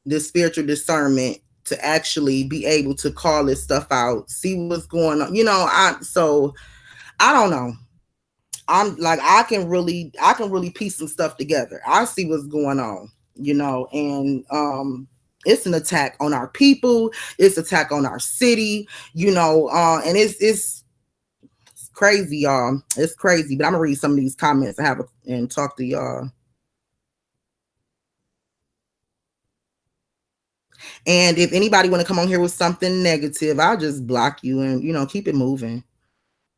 the spiritual discernment to actually be able to call this stuff out, see what's going on. You know, I don't know. I'm like I can really piece some stuff together. I see what's going on, you know, and it's an attack on our people, it's an attack on our city, you know, and it's crazy, y'all. It's crazy. But I'm gonna read some of these comments and talk to y'all. And if anybody want to come on here with something negative, I'll just block you and keep it moving.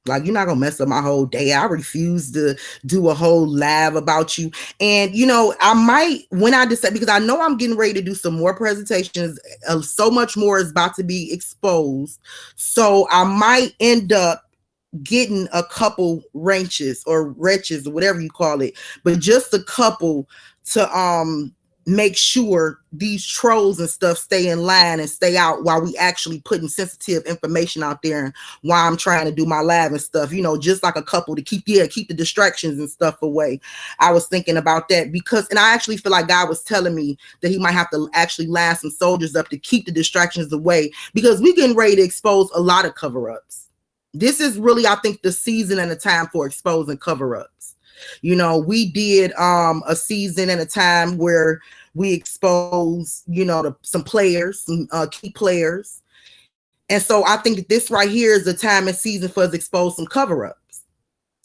Like, you're not gonna mess up my whole day. I refuse to do a whole live about you. And I might, when I decide, because I know I'm getting ready to do some more presentations. So much more is about to be exposed. So I might end up getting a couple wrenches or wretches or whatever you call it, but just a couple to make sure these trolls and stuff stay in line and stay out while we actually putting sensitive information out there, and while I'm trying to do my live and stuff, just like a couple to keep the distractions and stuff away. I was thinking about that and I actually feel like God was telling me that he might have to actually line some soldiers up to keep the distractions away, because we're getting ready to expose a lot of cover-ups. This is really, I think, the season and the time for exposing cover-ups. We did a season and a time where we exposed, some players, some key players. And so I think that this right here is the time and season for us to expose some cover-ups,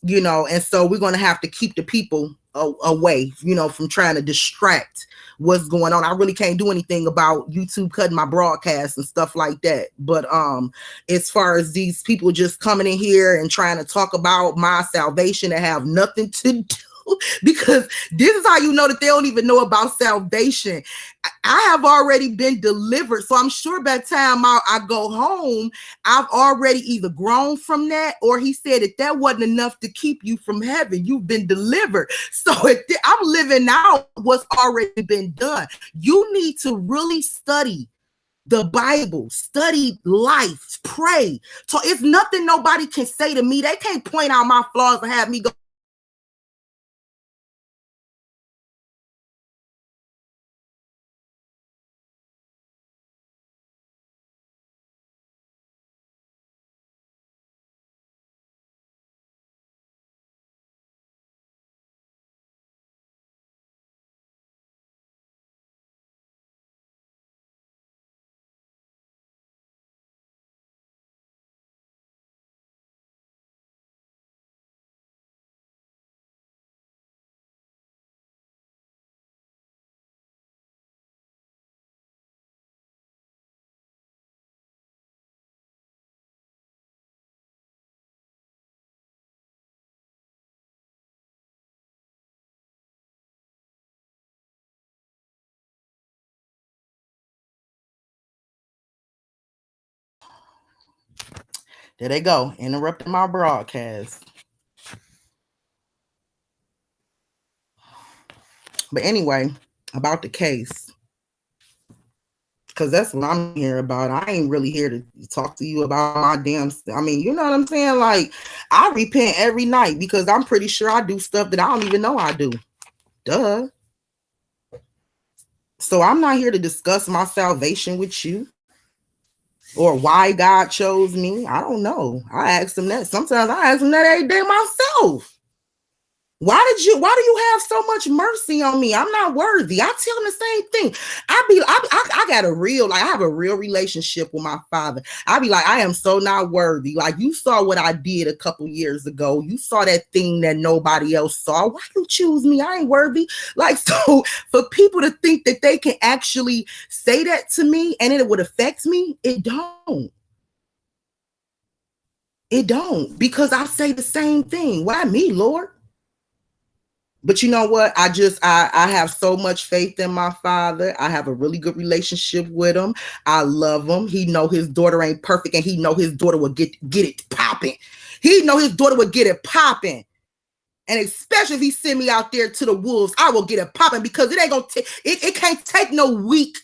and so we're going to have to keep the people away, from trying to distract what's going on. I really can't do anything about YouTube cutting my broadcast and stuff like that. But as far as these people just coming in here and trying to talk about my salvation and have nothing to do, because this is how you know that they don't even know about salvation. I have already been delivered. So I'm sure by the time I go home, I've already either grown from that, or he said that wasn't enough to keep you from heaven. You've been delivered. So I'm living out what's already been done. You need to really study the Bible, study life, pray. So it's nothing nobody can say to me. They can't point out my flaws and have me go, There they go, interrupting my broadcast. But anyway, about the case, because that's what I'm here about. I ain't really here to talk to you about my damn stuff. I mean, you know what I'm saying? Like, I repent every night because I'm pretty sure I do stuff that I don't even know I do. Duh. So I'm not here to discuss my salvation with you or why God chose me. I don't know. I ask him that. Sometimes I ask him that every day myself. Why do you have so much mercy on me? I'm not worthy. I tell him the same thing. I got I have a real relationship with my father. I be like, I am so not worthy. Like, you saw what I did a couple years ago. You saw that thing that nobody else saw. Why you choose me? I ain't worthy. Like, so for people to think that they can actually say that to me and it would affect me, it don't. It don't, because I say the same thing. Why me, Lord? But you know what? I have so much faith in my father. I have a really good relationship with him. I love him. He know his daughter ain't perfect, and he know his daughter will get it popping. He know his daughter will get it popping. And especially if he send me out there to the wolves, I will get it popping, because it ain't gonna take it can't take no weak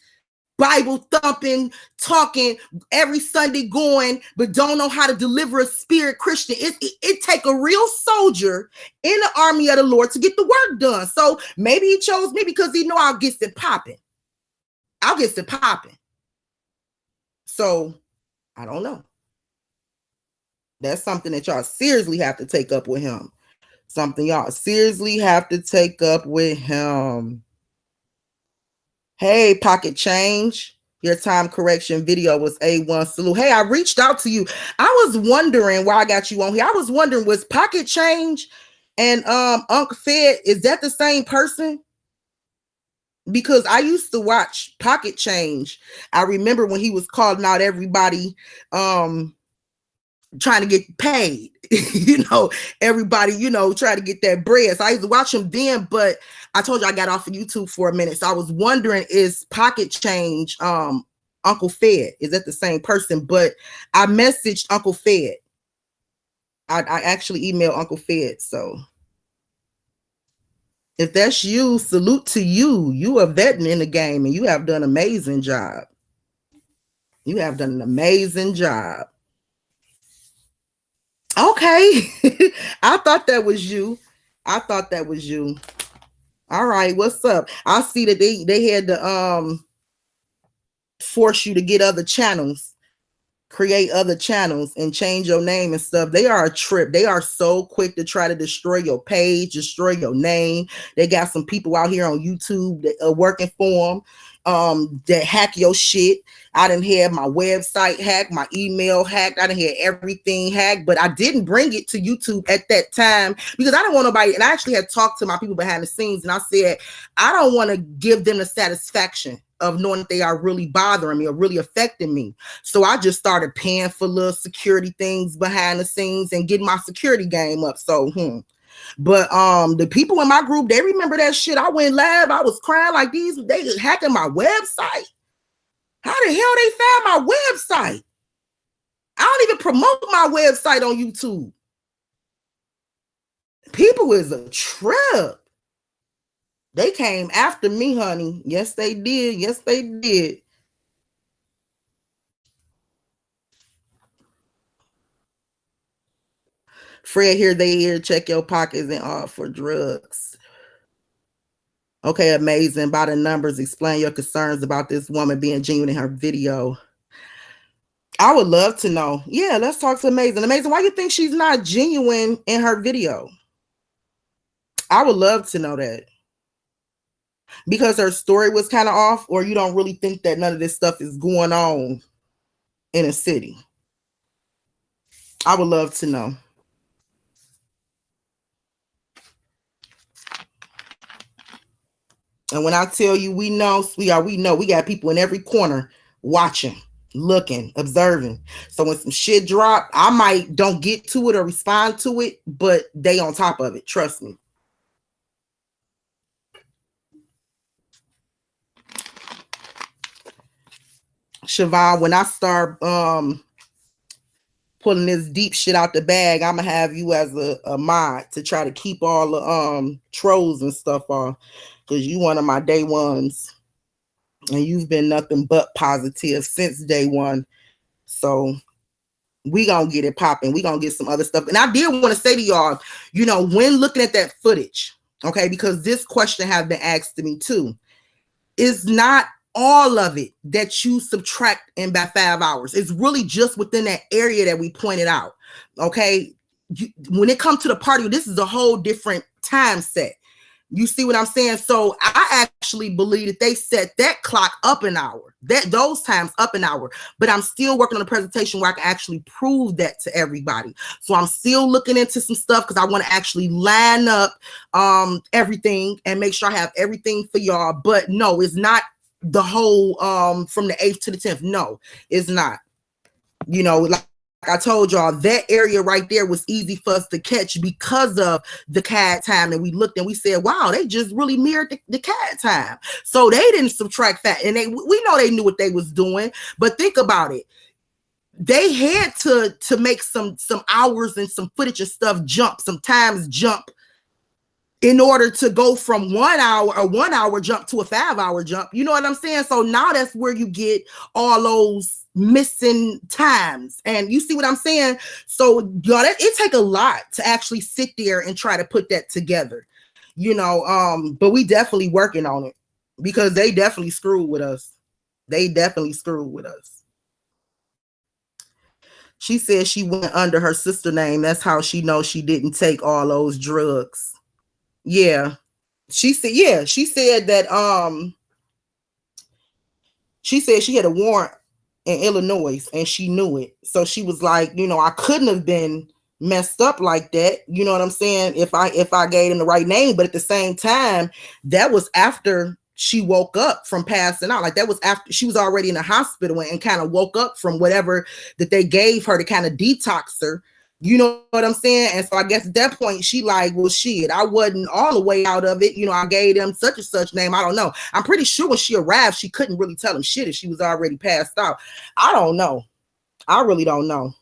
Bible thumping, talking every Sunday going, but don't know how to deliver a spirit Christian. It take a real soldier in the army of the Lord to get the work done. So maybe he chose me because he know I'll get it popping. I'll get it popping. So I don't know. That's something that y'all seriously have to take up with him. Something y'all seriously have to take up with him. Hey, Pocket Change, your time correction video was A1. Salute. Hey, I reached out to you. I was wondering why I got you on here. I was wondering, was Pocket Change and Unc Fed, is that the same person? Because I used to watch Pocket Change. I remember when he was calling out everybody trying to get paid. Everybody, trying to get that bread. So I used to watch him then, but I told you I got off of YouTube for a minute. So I was wondering, is Pocket Change Uncle Fed? Is that the same person? But I messaged Uncle Fed. I actually emailed Uncle Fed. So if that's you, salute to you. You are vetting in the game, and you have done an amazing job. You have done an amazing job. Okay. I thought that was you. All right, what's up? I see that they had to force you to get other channels, create other channels, and change your name and stuff. They are a trip. They are so quick to try to destroy your page, destroy your name. They got some people out here on YouTube that are working for them. That hack your shit. I didn't have my website hacked, my email hacked. I didn't have everything hacked, but I didn't bring it to YouTube at that time because I don't want nobody. And I actually had talked to my people behind the scenes, and I said, I don't want to give them the satisfaction of knowing that they are really bothering me or really affecting me. So I just started paying for little security things behind the scenes and getting my security game up. So, But the people in my group, they remember that shit. I went live. I was crying like they hacking my website. How the hell they found my website? I don't even promote my website on YouTube. People is a trip. They came after me, honey. Yes, they did. Yes, they did. Fred here, they here, check your pockets and all for drugs. Okay, amazing. By the numbers, explain your concerns about this woman being genuine in her video. I would love to know. Yeah, let's talk to Amazing. Amazing, why you think she's not genuine in her video? I would love to know that. Because her story was kind of off, or you don't really think that none of this stuff is going on in a city? I would love to know. And when I tell you we know, we got people in every corner watching, looking, observing. So when some shit drop, I might don't get to it or respond to it, but they on top of it. Trust me. Siobhan, when I start pulling this deep shit out the bag, I'm gonna have you as a mod to try to keep all the trolls and stuff off, because you one of my day ones, and you've been nothing but positive since day one. So we gonna get it popping. We gonna get some other stuff. And I did want to say to y'all, you know, when looking at that footage, okay, because this question has been asked to me too, is not all of it that you subtract in by 5 hours. It's really just within that area that we pointed out. Okay. When it comes to the party, this is a whole different time set. You see what I'm saying? So I actually believe that they set that clock up an hour, those times up an hour, but I'm still working on a presentation where I can actually prove that to everybody. So I'm still looking into some stuff because I want to actually line up everything and make sure I have everything for y'all. But no, it's not the whole from the 8th to the 10th. No, it's not. You know, like I told y'all, that area right there was easy for us to catch because of the CAD time. And we looked and we said, wow, they just really mirrored the CAD time. So they didn't subtract that. And we know they knew what they was doing. But think about it. They had to make some hours and some footage and stuff jump, sometimes jump, in order to go from 1 hour, a 1 hour jump to a 5 hour jump. You know what I'm saying? So now that's where you get all those missing times. And you see what I'm saying? So y'all, it take a lot to actually sit there and try to put that together, you know. But we definitely working on it, because they definitely screwed with us. They definitely screwed with us. She said she went under her sister name. That's how she knows she didn't take all those drugs. Yeah. She said that she said she had a warrant in Illinois and she knew it. So she was like, you know, I couldn't have been messed up like that. You know what I'm saying? If I gave him the right name. But at the same time, that was after she woke up from passing out. Like that was after she was already in the hospital and kind of woke up from whatever that they gave her to kind of detox her. You know what I'm saying? And so I guess at that point, she like, well, shit, I wasn't all the way out of it. You know, I gave them such and such name. I don't know. I'm pretty sure when she arrived, she couldn't really tell them shit if she was already passed out. I don't know. I really don't know.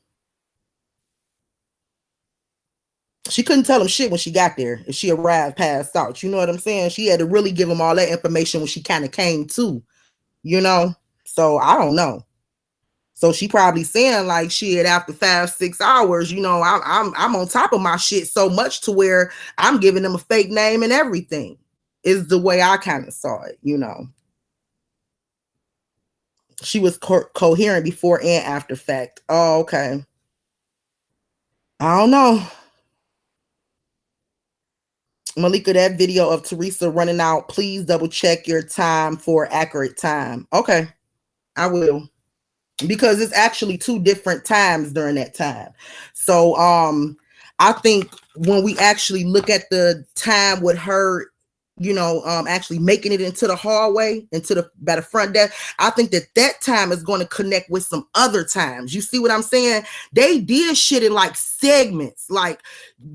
She couldn't tell them shit when she got there if she arrived passed out. You know what I'm saying? She had to really give them all that information when she kind of came to, you know? So I don't know. So she probably saying like, shit, after 5-6 hours, you know, I'm on top of my shit so much to where I'm giving them a fake name and everything, is the way I kind of saw it, you know. She was coherent before and after fact. Oh, okay. I don't know. Malika, that video of Teresa running out, please double check your time for accurate time. Okay, I will. Because it's actually 2 different times during that time. So I think when we actually look at the time with her, you know, actually making it into the hallway, by the front desk, I think that time is going to connect with some other times. You see what I'm saying? They did shit in like segments, like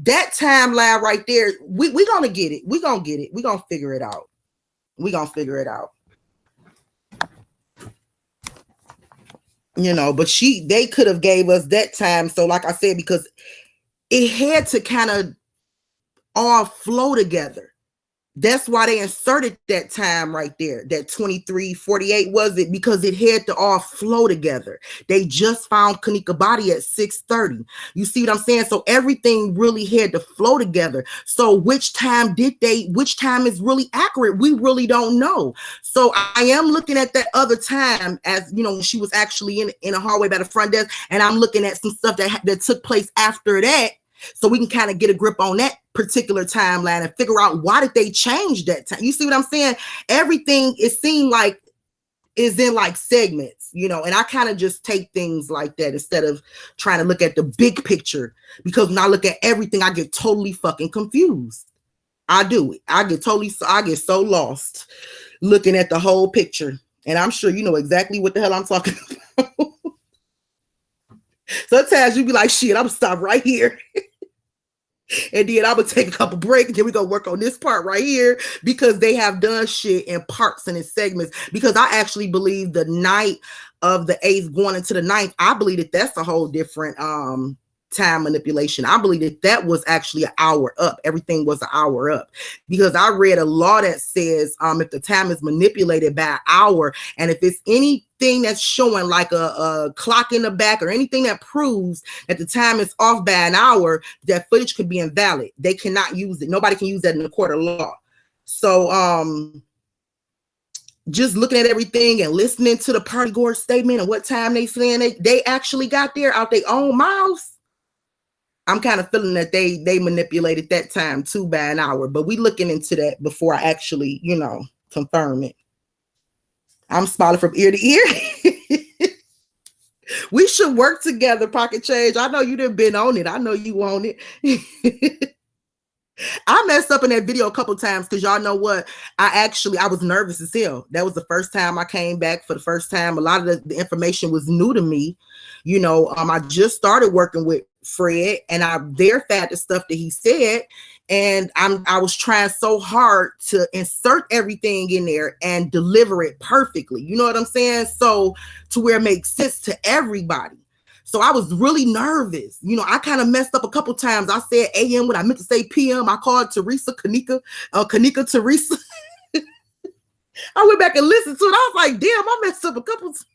that timeline right there. We gonna get it. We gonna get it. We gonna figure it out. We gonna figure it out. You know, but they could have gave us that time. So like I said, because it had to kind of all flow together. That's why they inserted that time right there, that 23:48 was it, because it had to all flow together. They just found Kenneka body at 6:30. You see what I'm saying? So everything really had to flow together. So which time is really accurate? We really don't know. So I am looking at that other time as, you know, when she was actually in a hallway by the front desk, and I'm looking at some stuff that took place after that. So we can kind of get a grip on that particular timeline and figure out why did they change that time. You see what I'm saying? Everything, it seemed like, is in like segments, you know, and I kind of just take things like that instead of trying to look at the big picture, because when I look at everything, I get totally fucking confused. I do. I get so lost looking at the whole picture. And I'm sure you know exactly what the hell I'm talking about. Sometimes you be like, shit, I'm gonna stop right here. And then I'm gonna take a couple breaks, then we gonna work on this part right here, because they have done shit in parts and in segments. Because I actually believe the night of the 8th going into the 9th, I believe that that's a whole different time manipulation. I believe that that was actually an hour up. Everything was an hour up, because I read a law that says if the time is manipulated by an hour, and if it's anything that's showing like a clock in the back or anything that proves that the time is off by an hour, that footage could be invalid. They cannot use it. Nobody can use that in the court of law. So just looking at everything and listening to the Party Gore statement and what time they saying they actually got there out their own mouths, I'm kind of feeling that they manipulated that time too by an hour. But we looking into that before I actually, confirm it. I'm smiling from ear to ear. We should work together, Pocket Change. I know you done been on it. I know you on it. I messed up in that video a couple times because y'all know what? I was nervous as hell. That was the first time I came back for the first time. A lot of the information was new to me. I just started working with Fred, and I verified the stuff that he said, and I was trying so hard to insert everything in there and deliver it perfectly. You know what I'm saying? So to where it makes sense to everybody. So I was really nervous. I kind of messed up a couple times. I said AM when I meant to say PM. I called Teresa Kanika Teresa. I went back and listened to it. I was like, damn, I messed up a couple times.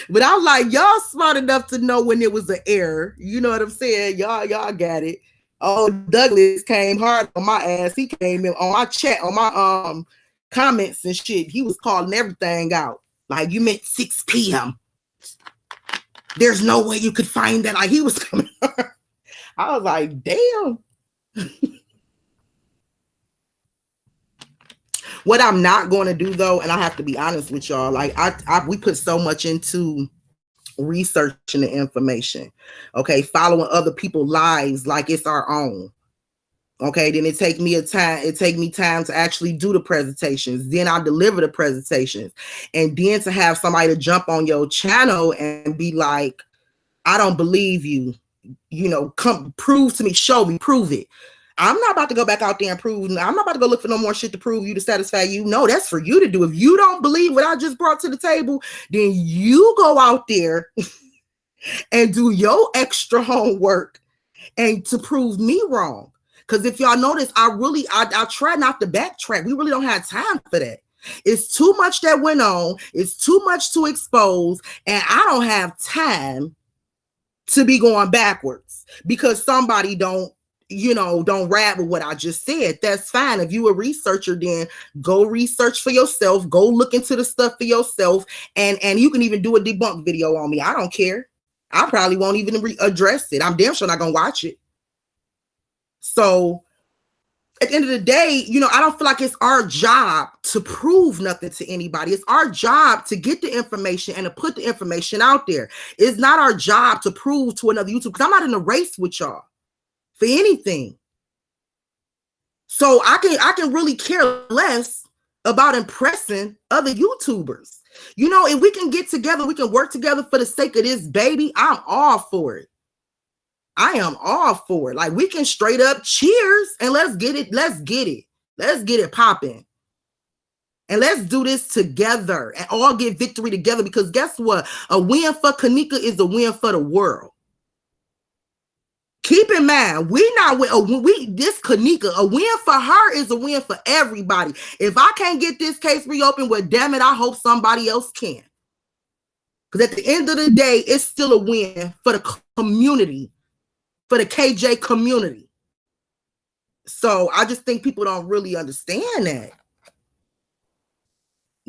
But I'm like, y'all smart enough to know when it was an error. You know what I'm saying? Y'all got it. Oh, Douglas came hard on my ass. He came in on my chat, on my comments and shit. He was calling everything out. Like, you meant 6 p.m. There's no way you could find that. Like, he was coming hard. I was like, damn. What I'm not going to do though, and I have to be honest with y'all, like we put so much into researching the information, okay, following other people's lives like it's our own. Okay, then it take me time to actually do the presentations. Then I deliver the presentations, and then to have somebody to jump on your channel and be like, I don't believe you. Come prove to me, show me, prove it. I'm not about to go back out there and prove. I'm not about to go look for no more shit to prove you, to satisfy you. No, that's for you to do. If you don't believe what I just brought to the table, then you go out there and do your extra homework and to prove me wrong. Because if y'all notice, I try not to backtrack. We really don't have time for that. It's too much that went on. It's too much to expose. And I don't have time to be going backwards because somebody don't rap with what I just said. That's fine. If you a researcher, then go research for yourself. Go look into the stuff for yourself. And you can even do a debunk video on me. I don't care. I probably won't even address it. I'm damn sure not going to watch it. So at the end of the day, I don't feel like it's our job to prove nothing to anybody. It's our job to get the information and to put the information out there. It's not our job to prove to another YouTuber, because I'm not in a race with y'all for anything. So I can really care less about impressing other YouTubers. If we can get together, we can work together for the sake of this baby, I'm all for it. I am all for it. Like, we can straight up cheers and let's get it. Let's get it popping. And let's do this together and all get victory together, because guess what? A win for Kanika is a win for the world. Keep in mind, this Kanika, a win for her is a win for everybody. If I can't get this case reopened, well, damn it, I hope somebody else can. Because at the end of the day, it's still a win for the community, for the KJ community. So I just think people don't really understand that.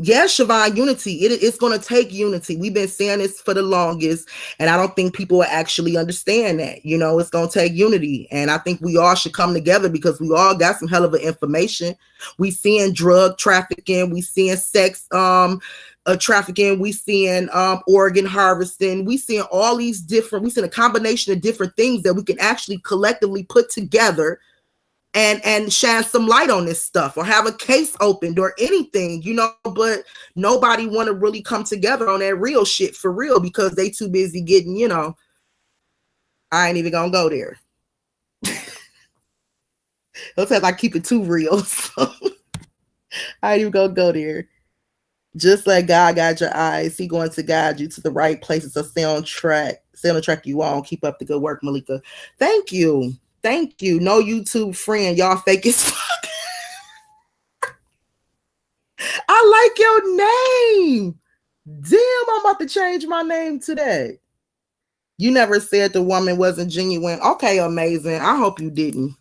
Yes, Siobhan, unity. It's going to take unity. We've been saying this for the longest, and I don't think people will actually understand that. It's going to take unity, and I think we all should come together because we all got some hell of an information. We seeing drug trafficking, we seeing sex trafficking, we seeing organ harvesting, we seeing all these different. We seeing a combination of different things that we can actually collectively put together and shine some light on this stuff, or have a case opened or anything, but nobody want to really come together on that real shit for real because they too busy getting, I ain't even gonna go there. Sometimes I keep it too real. So I ain't even gonna go there. Just let God guide your eyes. He going to guide you to the right places. So stay on track. Stay on the track you on. Keep up the good work, Malika. Thank you. Thank you. No YouTube friend. Y'all fake as fuck. I like your name. Damn, I'm about to change my name today. You never said the woman wasn't genuine. Okay, amazing. I hope you didn't.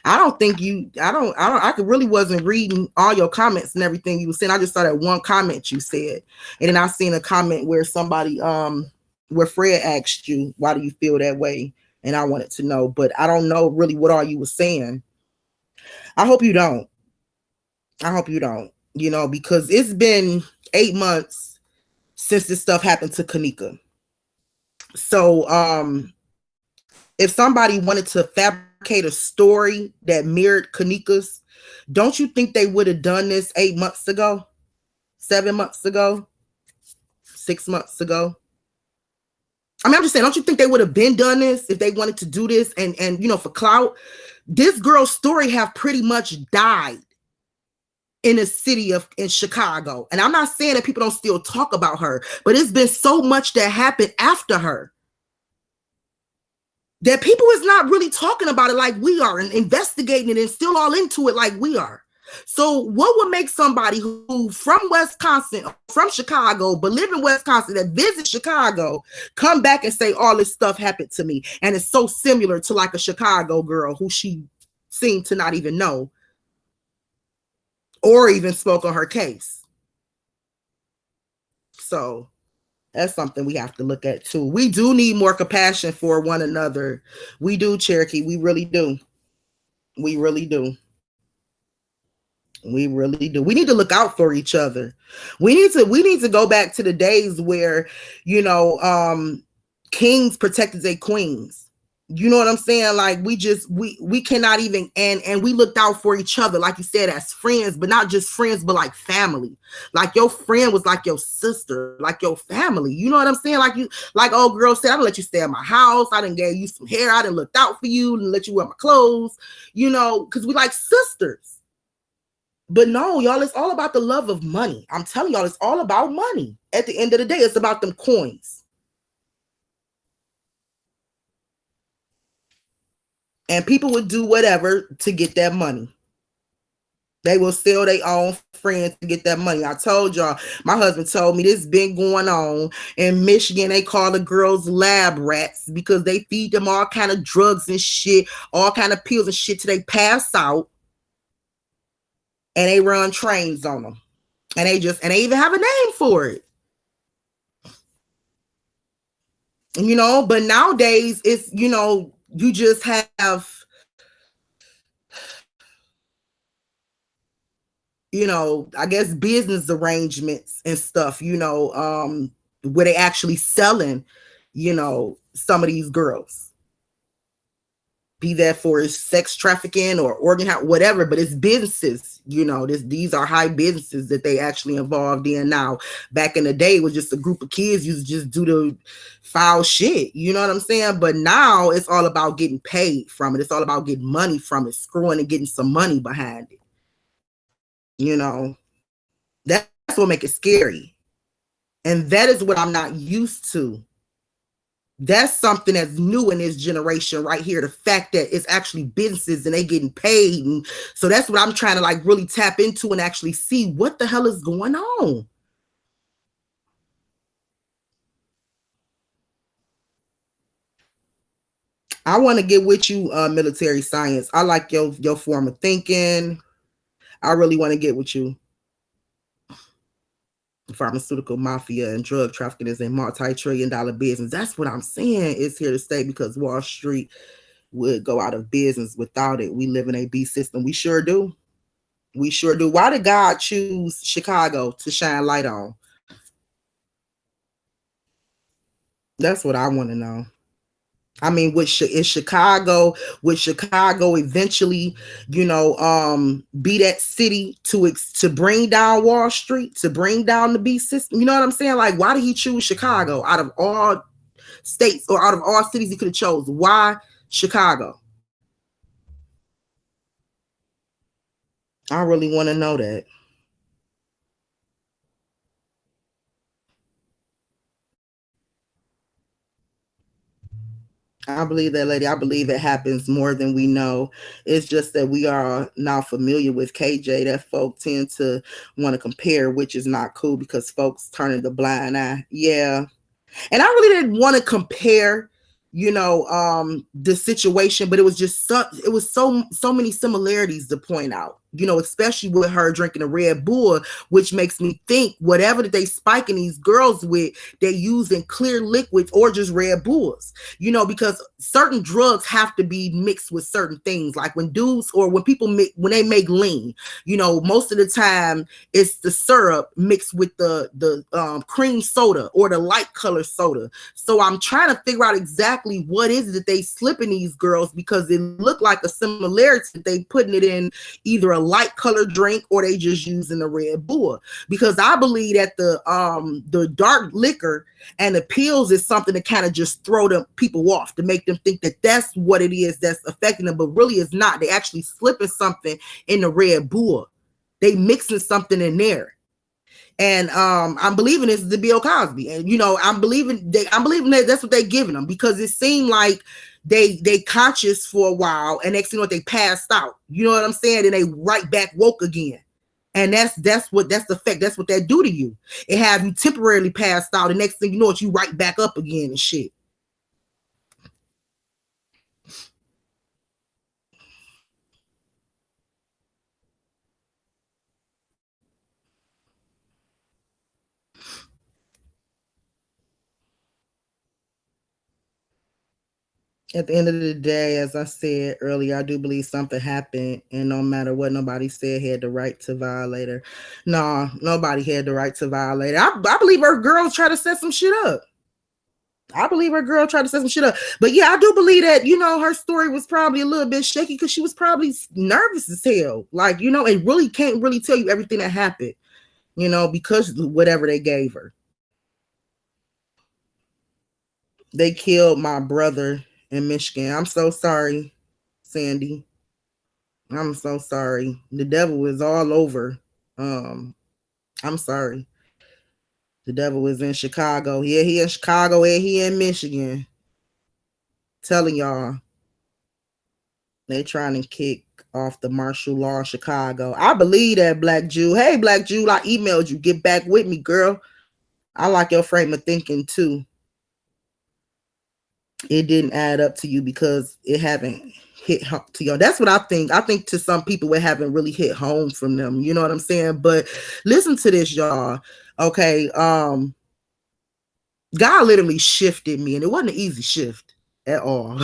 I don't think you, I really wasn't reading all your comments and everything you were saying. I just saw that one comment you said. And then I seen a comment where somebody, where Fred asked you, why do you feel that way? And I wanted to know, but I don't know really what all you were saying. I hope you don't. I hope you don't, you know, because it's been 8 months since this stuff happened to Kanika. So, if somebody wanted to fabricate a story that mirrored Kanika's, don't you think they would have done this 8 months ago, 7 months ago, 6 months ago? I mean, I'm just saying, don't you think they would have been done this if they wanted to do this and you know, for clout? This girl's story have pretty much died in the city in Chicago. And I'm not saying that people don't still talk about her, but it's been so much that happened after her that people is not really talking about it like we are and investigating it and still all into it like we are. So what would make somebody who from Wisconsin, from Chicago, but live in Wisconsin, that visit Chicago, come back and say all this stuff happened to me? And it's so similar to like a Chicago girl who she seemed to not even know or even spoke on her case. So that's something we have to look at too. We do need more compassion for one another. We do, Cherokee. We really do. We really do. We really do. We need to look out for each other. We need to go back to the days where, you know, kings protected their queens. You know what I'm saying? Like we cannot even, and we looked out for each other, like you said, as friends, but not just friends, but like family. Like your friend was like your sister, like your family. You know what I'm saying? Like old girl said, I didn't let you stay at my house. I didn't give you some hair. I didn't look out for you and let you wear my clothes, you know, because we like sisters. But no, y'all, it's all about the love of money. I'm telling y'all, it's all about money. At the end of the day, it's about them coins. And people would do whatever to get that money. They will sell their own friends to get that money. I told y'all, my husband told me this been going on in Michigan. They call the girls lab rats because they feed them all kind of drugs and shit, all kind of pills and shit till they pass out. And they run trains on them. And they even have a name for it. You know, but nowadays it's, you know, you just have, you know, I guess business arrangements and stuff, you know, where they actually selling, you know, some of these girls. Be that for sex trafficking or organ, whatever, but it's businesses, you know, these are high businesses that they actually involved in now. Back in the day, it was just a group of kids used to just do the foul shit, you know what I'm saying? But now it's all about getting paid from it. It's all about getting money from it, screwing and getting some money behind it. You know, that's what makes it scary. And that is what I'm not used to. That's something that's new in this generation right here. The fact that it's actually businesses and they getting paid. And so that's what I'm trying to like really tap into and actually see what the hell is going on. I want to get with you, military science. I like your form of thinking. I really want to get with you. Pharmaceutical mafia and drug trafficking is a multi-trillion-dollar business. That's what I'm saying. It's here to stay because Wall Street would go out of business without it. We live in a beast system. We sure do. We sure do. Why did God choose Chicago to shine light on? That's what I want to know. I mean, would Chicago eventually, you know, be that city to bring down Wall Street, to bring down the beast system? You know what I'm saying? Like, why did he choose Chicago out of all states or out of all cities he could have chose? Why Chicago? I really want to know that. I believe that, lady. I believe it happens more than we know. It's just that we are now familiar with KJ that folk tend to want to compare, which is not cool because folks turning the blind eye. Yeah. And I really didn't want to compare, the situation, but it was just so many similarities to point out, especially with her drinking a Red Bull, which makes me think whatever that they spiking these girls with, they using clear liquids or just Red Bulls, because certain drugs have to be mixed with certain things. Like when dudes or when people when they make lean, most of the time it's the syrup mixed with the cream soda or the light color soda. So I'm trying to figure out exactly what is it that they slipping these girls, because it looked like a similarity that they putting it in either a light color drink or they just using a Red Bull. Because I believe that the dark liquor and the pills is something to kind of just throw them people off, to make them think that that's what it is that's affecting them, but really it's not. They actually slipping something in the Red Bull. They mixing something in there. And I'm believing this is the Bill Cosby, and I'm believing that that's what they're giving them, because it seemed like they conscious for a while, and next thing you know, they passed out. You know what I'm saying? And they right back woke again. And that's the effect. That's what that do to you. It have you temporarily passed out, and next thing you know, you right back up again and shit. At the end of the day, as I said earlier, I do believe something happened, and no matter what nobody said, had the right to violate her. No, nobody had the right to violate her. I believe her girls try to set some shit up. I believe her girl tried to set some shit up. But yeah, I do believe that, her story was probably a little bit shaky because she was probably nervous as hell. Like, and really can't really tell you everything that happened, because whatever they gave her. They killed my brother in Michigan. I'm so sorry, Sandy. I'm so sorry. The devil is all over. I'm sorry. The devil is in Chicago. Yeah, he in Chicago and he in Michigan. Telling y'all, they trying to kick off the martial law in Chicago. I believe that, Black Jew. Hey, Black Jew, I emailed you. Get back with me, girl. I like your frame of thinking too. It didn't add up to you because it haven't hit home to you. That's what I think. I think to some people it haven't really hit home from them. You know what I'm saying? But listen to this, y'all. Okay. God literally shifted me, and it wasn't an easy shift at all.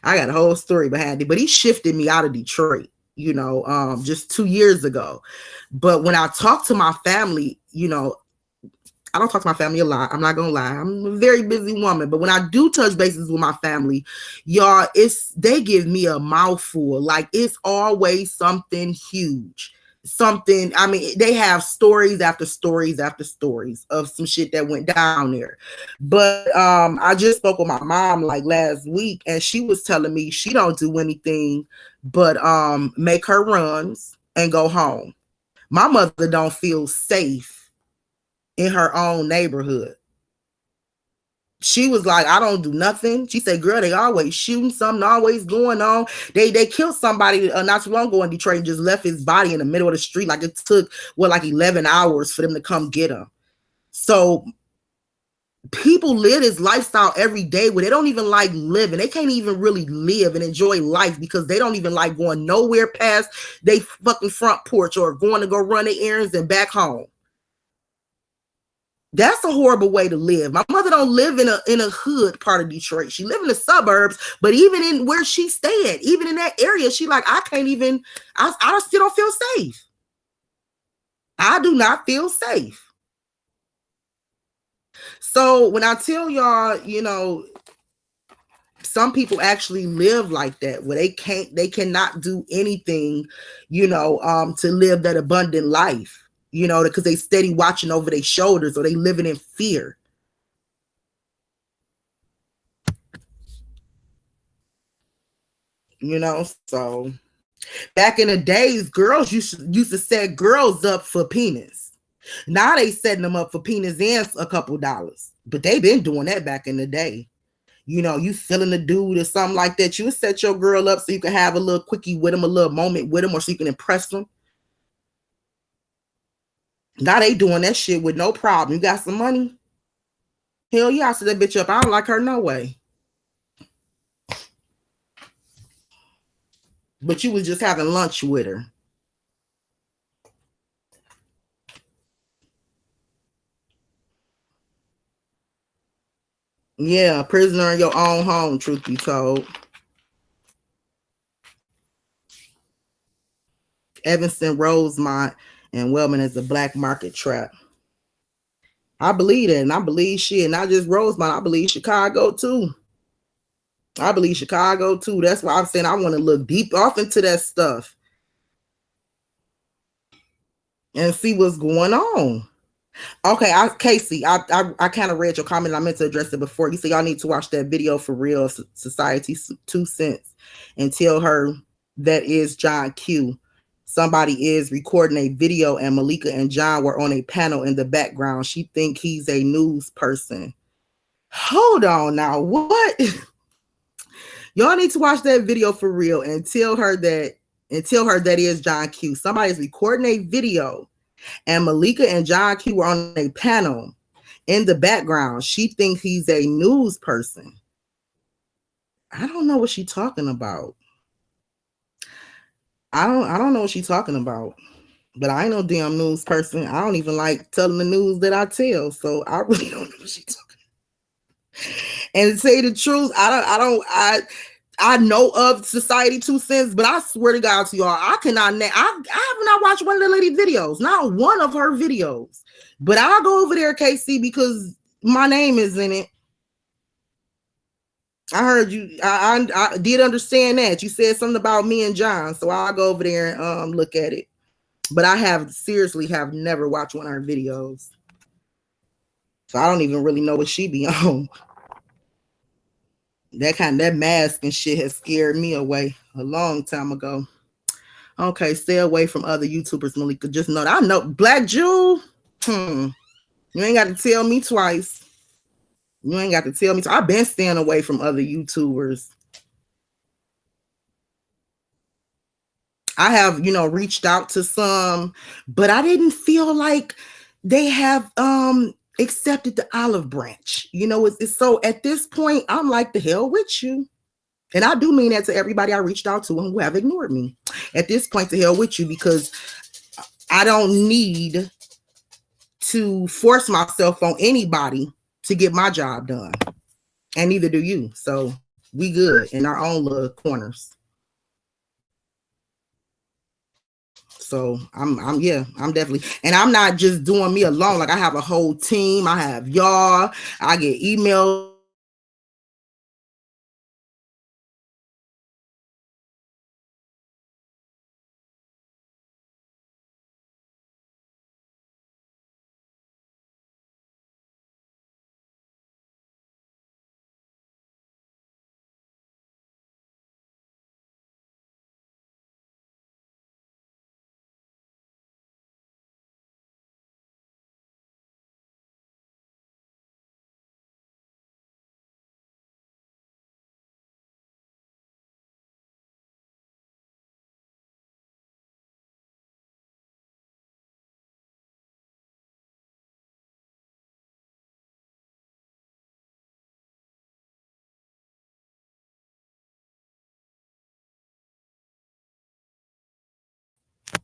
I got a whole story behind it, but he shifted me out of Detroit, just 2 years ago. But when I talk to my family, I don't talk to my family a lot. I'm not gonna lie. I'm a very busy woman, but when I do touch bases with my family, y'all, they give me a mouthful. Like it's always something huge. Something, I mean, they have stories after stories after stories of some shit that went down there. But I just spoke with my mom like last week, and she was telling me she don't do anything but make her runs and go home. My mother don't feel safe in her own neighborhood. She was like, I don't do nothing. She said, girl, they always shooting, something always going on. They killed somebody not too long ago in Detroit and just left his body in the middle of the street. Like it took, like 11 hours for them to come get him. So people live this lifestyle every day where they don't even like living. They can't even really live and enjoy life because they don't even like going nowhere past they fucking front porch or going to go run their errands and back home. That's a horrible way to live. My mother don't live in a hood part of Detroit. She live in the suburbs, but even in where she stayed, even in that area, she like, I can't even, I still don't feel safe. I do not feel safe. So when I tell y'all, some people actually live like that where they cannot do anything, to live that abundant life. Because they steady watching over their shoulders or they living in fear. So Back in the days, girls used to set girls up for penis. Now they setting them up for penis and a couple dollars. But they been doing that back in the day. You know, you feeling a dude or something like that, you would set your girl up so you can have a little quickie with him, a little moment with him, or so you can impress them. Now they doing that shit with no problem. You got some money? Hell yeah, I set that bitch up. I don't like her no way. But you was just having lunch with her. Yeah, prisoner in your own home, truth be told. Evanston, Rosemont, and Wellman is a black market trap. I believe that, and I believe shit, not just Rosemont, I believe Chicago too. I believe Chicago too. That's why I'm saying I want to look deep off into that stuff and see what's going on. Okay, Casey, I kind of read your comment. I meant to address it before. You said y'all need to watch that video for real, Society 2 cents, and tell her that is John Q. Somebody is recording a video, and Malika and John were on a panel in the background. She think he's a news person. Hold on now, what? Y'all need to watch that video for real and tell her that is John Q. Somebody's recording a video, and Malika and John Q were on a panel in the background. She thinks he's a news person. I don't know what she's talking about. I don't know what she's talking about. But I ain't no damn news person. I don't even like telling the news that I tell. So I really don't know what she's talking about. And to say the truth, I know of Society 2 cents, but I swear to God to y'all, I have not watched one of the lady videos, not one of her videos. But I'll go over there, KC, because my name is in it. I heard you. I did understand that. You said something about me and John, so I'll go over there and look at it. But I have never watched one of her videos. So I don't even really know what she be on. That mask and shit has scared me away a long time ago. Okay, stay away from other YouTubers, Malika. Just know that I know Black Jewel. You ain't got to tell me twice. I've been staying away from other YouTubers. I have, reached out to some, but I didn't feel like they have accepted the olive branch. It's so at this point, I'm like, the hell with you. And I do mean that to everybody I reached out to and who have ignored me. At this point, the hell with you, because I don't need to force myself on anybody to get my job done. And neither do you. So we good in our own little corners. So I'm definitely, and I'm not just doing me alone. Like I have a whole team. I have y'all. I get emails.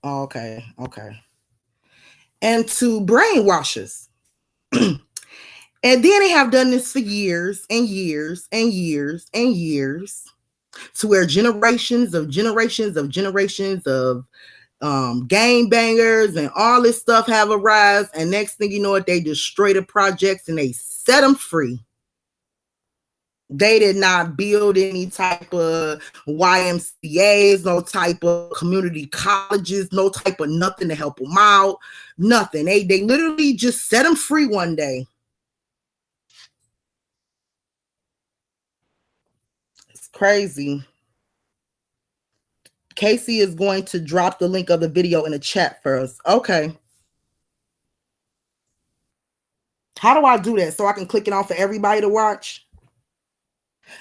Okay. And to brainwashers. And then they have done this for years and years and years and years, to where generations of game bangers and all this stuff have arisen. And next thing you know, they destroy the projects and they set them free. They did not build any type of YMCAs, no type of community colleges, no type of nothing to help them out. Nothing. They literally just set them free one day. It's crazy. Casey is going to drop the link of the video in the chat for us. Okay. How do I do that? So I can click it on for everybody to watch?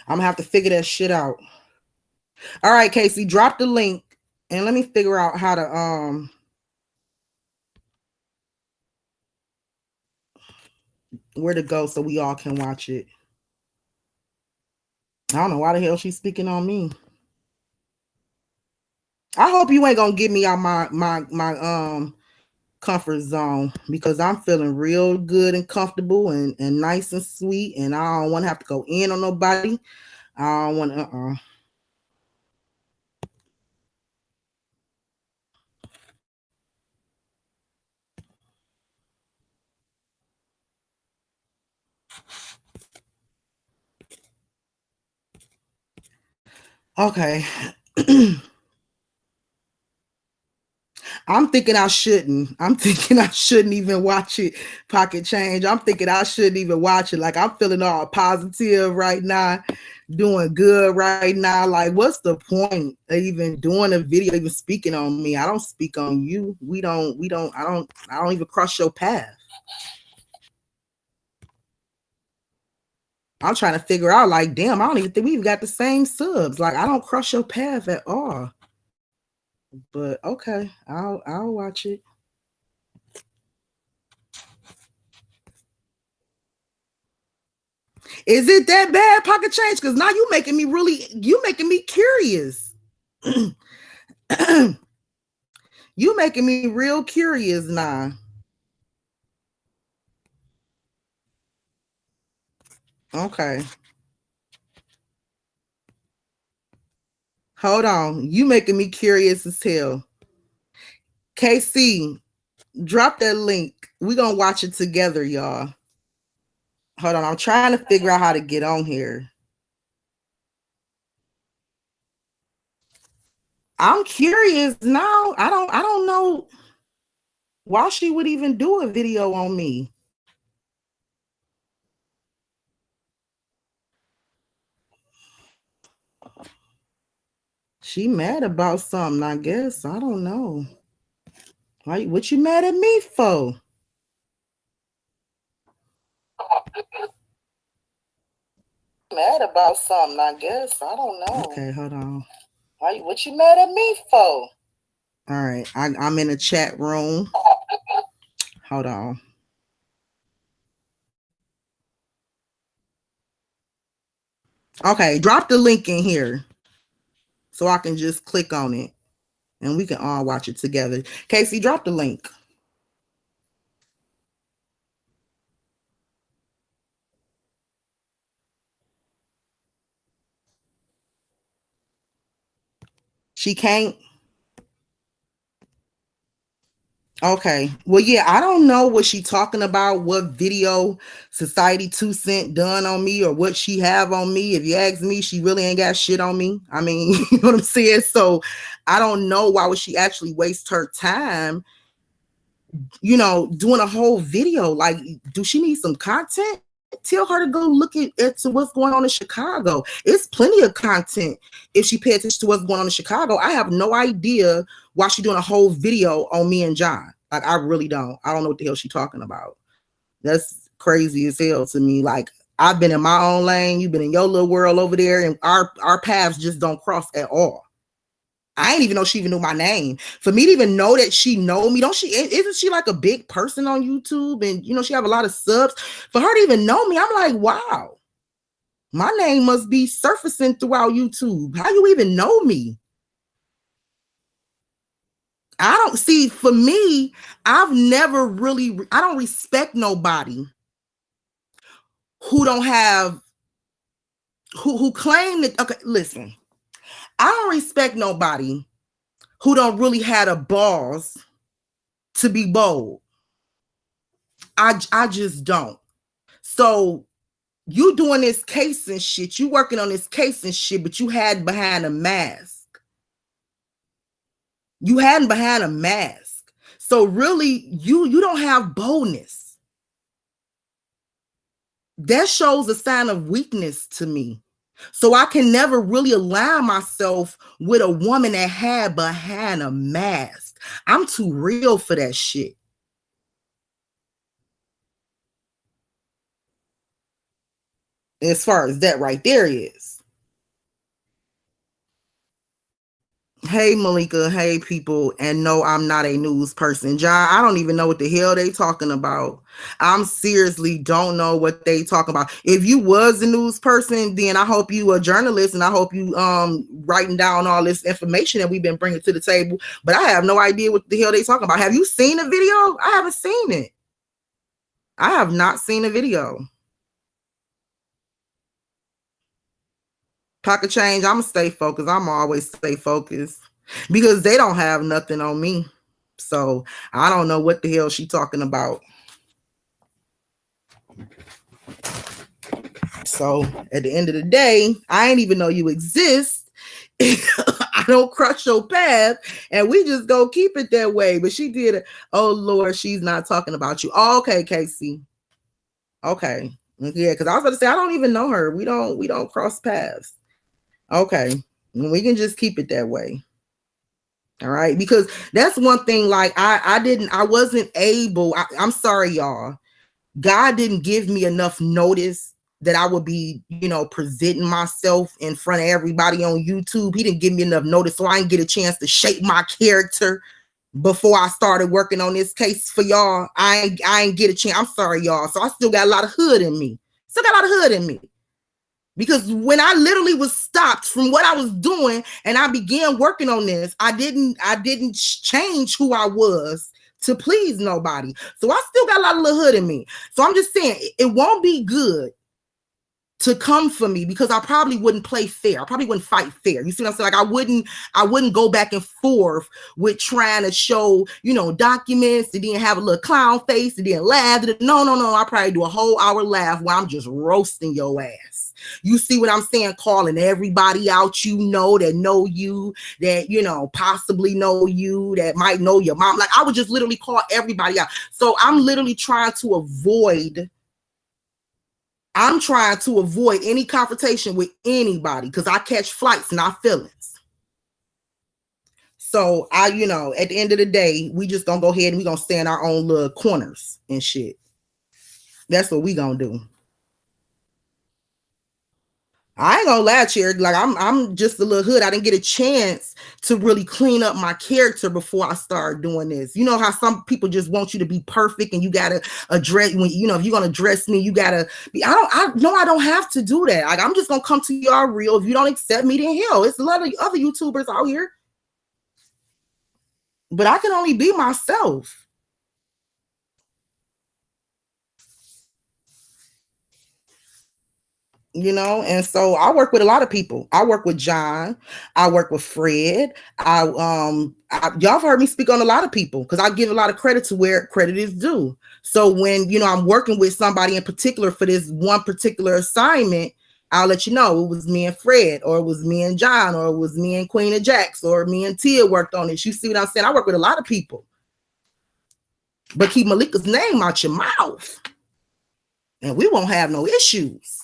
I'm gonna have to figure that shit out. All right, Casey, drop the link and let me figure out how to where to go so we all can watch it. I don't know why the hell she's speaking on me. I hope you ain't gonna get me out my comfort zone, because I'm feeling real good and comfortable and nice and sweet, and I don't want to have to go in on nobody. I don't want to Okay. I'm thinking I shouldn't. I'm thinking I shouldn't even watch it, Pocket Change. I'm thinking I shouldn't even watch it. Like, I'm feeling all positive right now, doing good right now. Like, what's the point of even doing a video, even speaking on me? I don't speak on you. I don't even cross your path. I'm trying to figure out, like, damn, I don't even think we even got the same subs. Like, I don't cross your path at all. But okay, I'll watch it. Is it that bad, Pocket Change? Because now you making me curious. You making me real curious now. Okay. Hold on. You making me curious as hell. KC, drop that link. We're gonna watch it together, y'all. Hold on. I'm trying to figure out how to get on here. I'm curious now. I don't know why she would even do a video on me. She mad about something, I guess. I don't know. What you mad at me for? Mad about something, I guess. I don't know. Okay, hold on. What you mad at me for? All right, I'm in a chat room. Hold on. Okay, drop the link in here so I can just click on it and we can all watch it together. Casey, drop the link. She can't. Okay. Well, yeah, I don't know what she talking about, what video Society 2 Cent done on me or what she have on me. If you ask me, she really ain't got shit on me. I mean, you know what I'm saying? So I don't know why would she actually waste her time, you know, doing a whole video. Like, do she need some content? Tell her to go look at what's going on in Chicago. It's plenty of content if she pays attention to what's going on in Chicago. I have no idea why she's doing a whole video on me and John. Like, I really don't. I don't know what the hell she's talking about. That's crazy as hell to me. Like, I've been in my own lane. You've been in your little world over there, and our paths just don't cross at all. I didn't even know she even knew my name. For me to even know that she know me, isn't she like a big person on YouTube? And, you know, she have a lot of subs. For her to even know me, I'm like, wow, my name must be surfacing throughout YouTube. How you even know me? I don't see, for me, I don't respect nobody who don't have, who claim that, okay, listen, I don't respect nobody who don't really have the balls to be bold. I just don't. So you doing this case and shit, you working on this case and shit, but you had behind a mask. You hadn't behind a mask. So really, you don't have boldness. That shows a sign of weakness to me. So I can never really align myself with a woman that had behind a mask. I'm too real for that shit. As far as that right there is. Hey Malika, hey people, and no, I'm not a news person. John, I don't even know what the hell they talking about. I'm seriously don't know what they talking about. If you was a news person, then I hope you a journalist, and I hope you writing down all this information that we've been bringing to the table. But I have no idea what the hell they talking about. Have you seen the video? I haven't seen it. I have not seen the video. Pocket change. I'm gonna stay focused. I'm always stay focused because they don't have nothing on me. So I don't know what the hell she talking about. So at the end of the day, I ain't even know you exist. I don't crush your path, and we just go keep it that way. But she did it. Oh Lord, she's not talking about you. Oh, okay, Casey. Okay. Yeah, because I was about to say I don't even know her. We don't cross paths. Okay. We can just keep it that way. All right, because that's one thing. Like I wasn't able. I'm sorry, y'all. God didn't give me enough notice that I would be, presenting myself in front of everybody on YouTube. He didn't give me enough notice, so I didn't get a chance to shape my character before I started working on this case for y'all. I ain't get a chance. I'm sorry, y'all. So I still got a lot of hood in me. Still got a lot of hood in me. Because when I literally was stopped from what I was doing and I began working on this, I didn't change who I was to please nobody. So I still got a lot of little hood in me. So I'm just saying it won't be good to come for me because I probably wouldn't play fair. I probably wouldn't fight fair. You see what I'm saying? Like I wouldn't go back and forth with trying to show, documents and then have a little clown face and then laugh. No. I probably do a whole hour laugh where I'm just roasting your ass. You see what I'm saying? Calling everybody out, that know you, that, possibly know you, that might know your mom. Like I would just literally call everybody out. So I'm literally trying to avoid any confrontation with anybody because I catch flights, not feelings. So at the end of the day, we just gonna go ahead and we gonna stay in our own little corners and shit. That's what we gonna do. I ain't gonna lie, Cherry. Like I'm just a little hood. I didn't get a chance to really clean up my character before I started doing this. You know how some people just want you to be perfect, and you gotta address when if you're gonna dress me, you gotta be. I don't have to do that. Like I'm just gonna come to y'all real. If you don't accept me, then hell, it's a lot of other YouTubers out here. But I can only be myself. And so I work with a lot of people. I work with John, I work with Fred. Y'all have heard me speak on a lot of people because I give a lot of credit to where credit is due. So when I'm working with somebody in particular for this one particular assignment, I'll let you know it was me and Fred, or it was me and John, or it was me and Queen of Jax, or me and Tia worked on this. You see what I'm saying? I work with a lot of people. But keep Malika's name out your mouth, and we won't have no issues.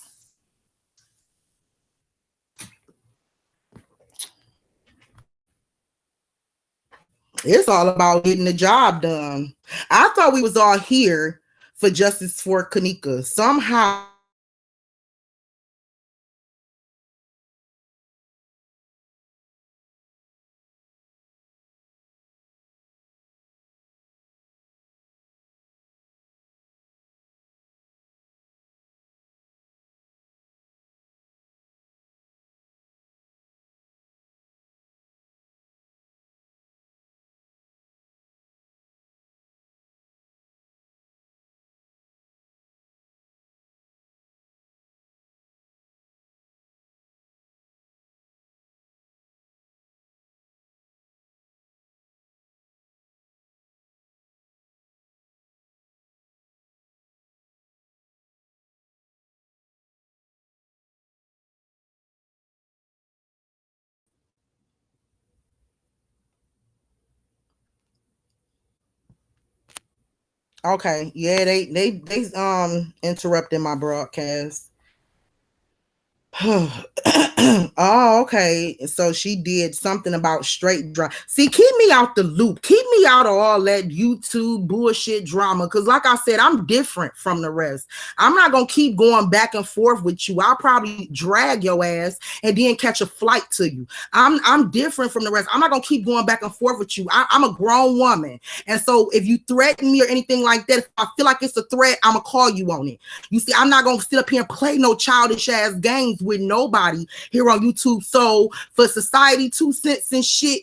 It's all about getting the job done. I thought we was all here for justice for Kanika. Somehow okay, yeah, they interrupted my broadcast. Oh, okay. So she did something about straight drama. See, keep me out the loop. Keep me out of all that YouTube bullshit drama. Cause like I said, I'm different from the rest. I'm not gonna keep going back and forth with you. I'll probably drag your ass and then catch a flight to you. I'm different from the rest. I'm not gonna keep going back and forth with you. I'm a grown woman. And so if you threaten me or anything like that, if I feel like it's a threat, I'm gonna call you on it. You see, I'm not gonna sit up here and play no childish ass games with nobody here on YouTube. So for society, 2 cents and shit,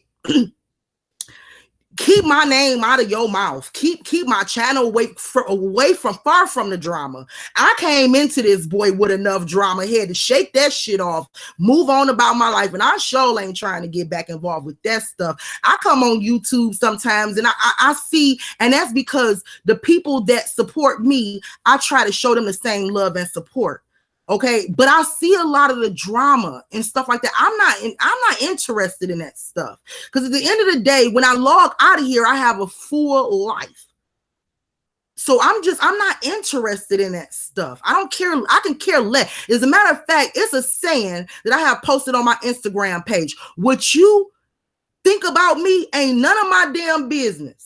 keep my name out of your mouth. Keep my channel away from far from the drama. I came into this boy with enough drama here to shake that shit off, move on about my life, and I sure ain't trying to get back involved with that stuff. I come on YouTube sometimes and I see, and that's because the people that support me, I try to show them the same love and support. Okay, but I see a lot of the drama and stuff like that. I'm not interested in that stuff, because at the end of the day, when I log out of here, I have a full life. So I'm not interested in that stuff. I don't care. I can care less. As a matter of fact, it's a saying that I have posted on my Instagram page. What you think about me ain't none of my damn business.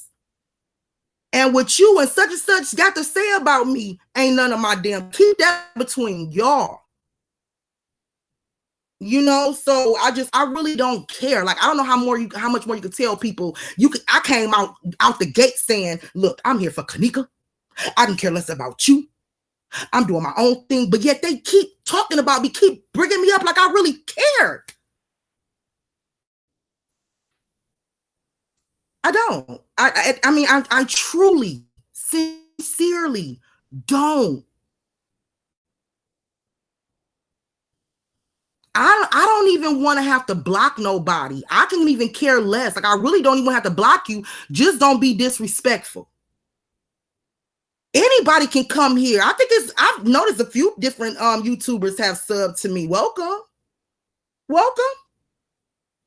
And what you and such got to say about me ain't none of my damn. Keep that between y'all. You know, so I really don't care. Like, I don't know how much more you could tell people. I came out the gate saying, look, I'm here for Kanika. I don't care less about you. I'm doing my own thing. But yet they keep talking about me, keep bringing me up like I really cared. I don't. I mean, I truly, sincerely don't. I don't even want to have to block nobody. I can even care less. Like, I really don't even have to block you. Just don't be disrespectful. Anybody can come here. I've noticed a few different YouTubers have subbed to me. Welcome.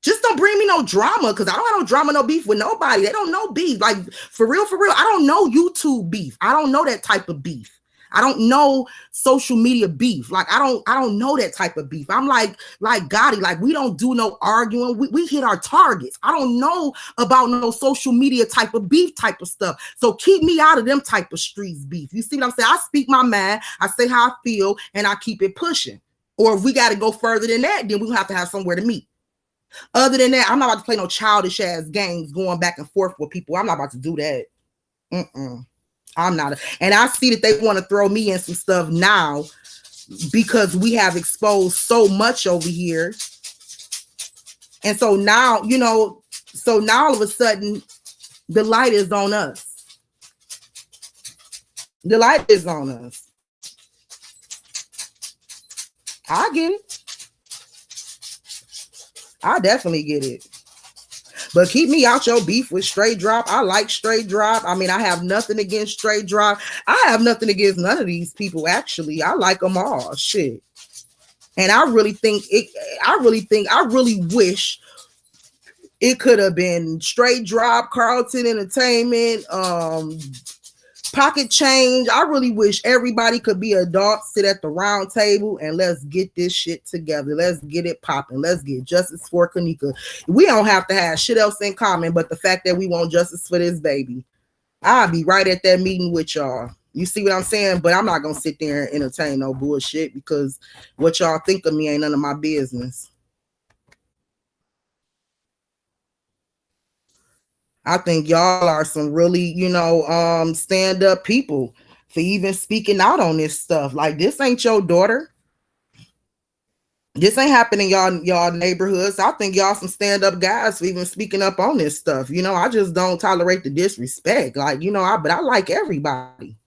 Just don't bring me no drama, because I don't have no drama, no beef with nobody. They don't know beef. Like, for real, I don't know YouTube beef. I don't know that type of beef. I don't know social media beef. Like, I don't know that type of beef. I'm like Gotti, like, we don't do no arguing. We hit our targets. I don't know about no social media type of beef type of stuff. So keep me out of them type of streets beef. You see what I'm saying? I speak my mind. I say how I feel, and I keep it pushing. Or if we got to go further than that, then we'll have to have somewhere to meet. Other than that, I'm not about to play no childish ass games going back and forth with people. I'm not about to do that. I'm not. And I see that they want to throw me in some stuff now because we have exposed so much over here. And so now, you know, all of a sudden, the light is on us. The light is on us. I get it. I definitely get it. But keep me out your beef with Straight Drop. I like Straight Drop. I mean, I have nothing against Straight Drop. I have nothing against none of these people, actually. I like them all. Shit. And I really wish it could have been Straight Drop, Carlton Entertainment, Pocket Change. I really wish everybody could be adults, sit at the round table, and let's get this shit together. Let's get it popping. Let's get justice for Kanika. We don't have to have shit else in common but the fact that we want justice for this baby. I'll be right at that meeting with y'all. You see what I'm saying? But I'm not gonna sit there and entertain no bullshit, because what y'all think of me ain't none of my business. I think y'all are some really, you know, stand-up people for even speaking out on this stuff. Like, this ain't your daughter. This ain't happening in y'all neighborhoods. I think y'all some stand-up guys for even speaking up on this stuff. You know, I just don't tolerate the disrespect. Like, you know, but I like everybody.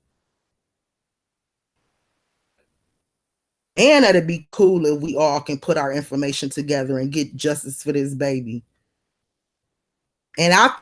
And it'd be cool if we all can put our information together and get justice for this baby. And I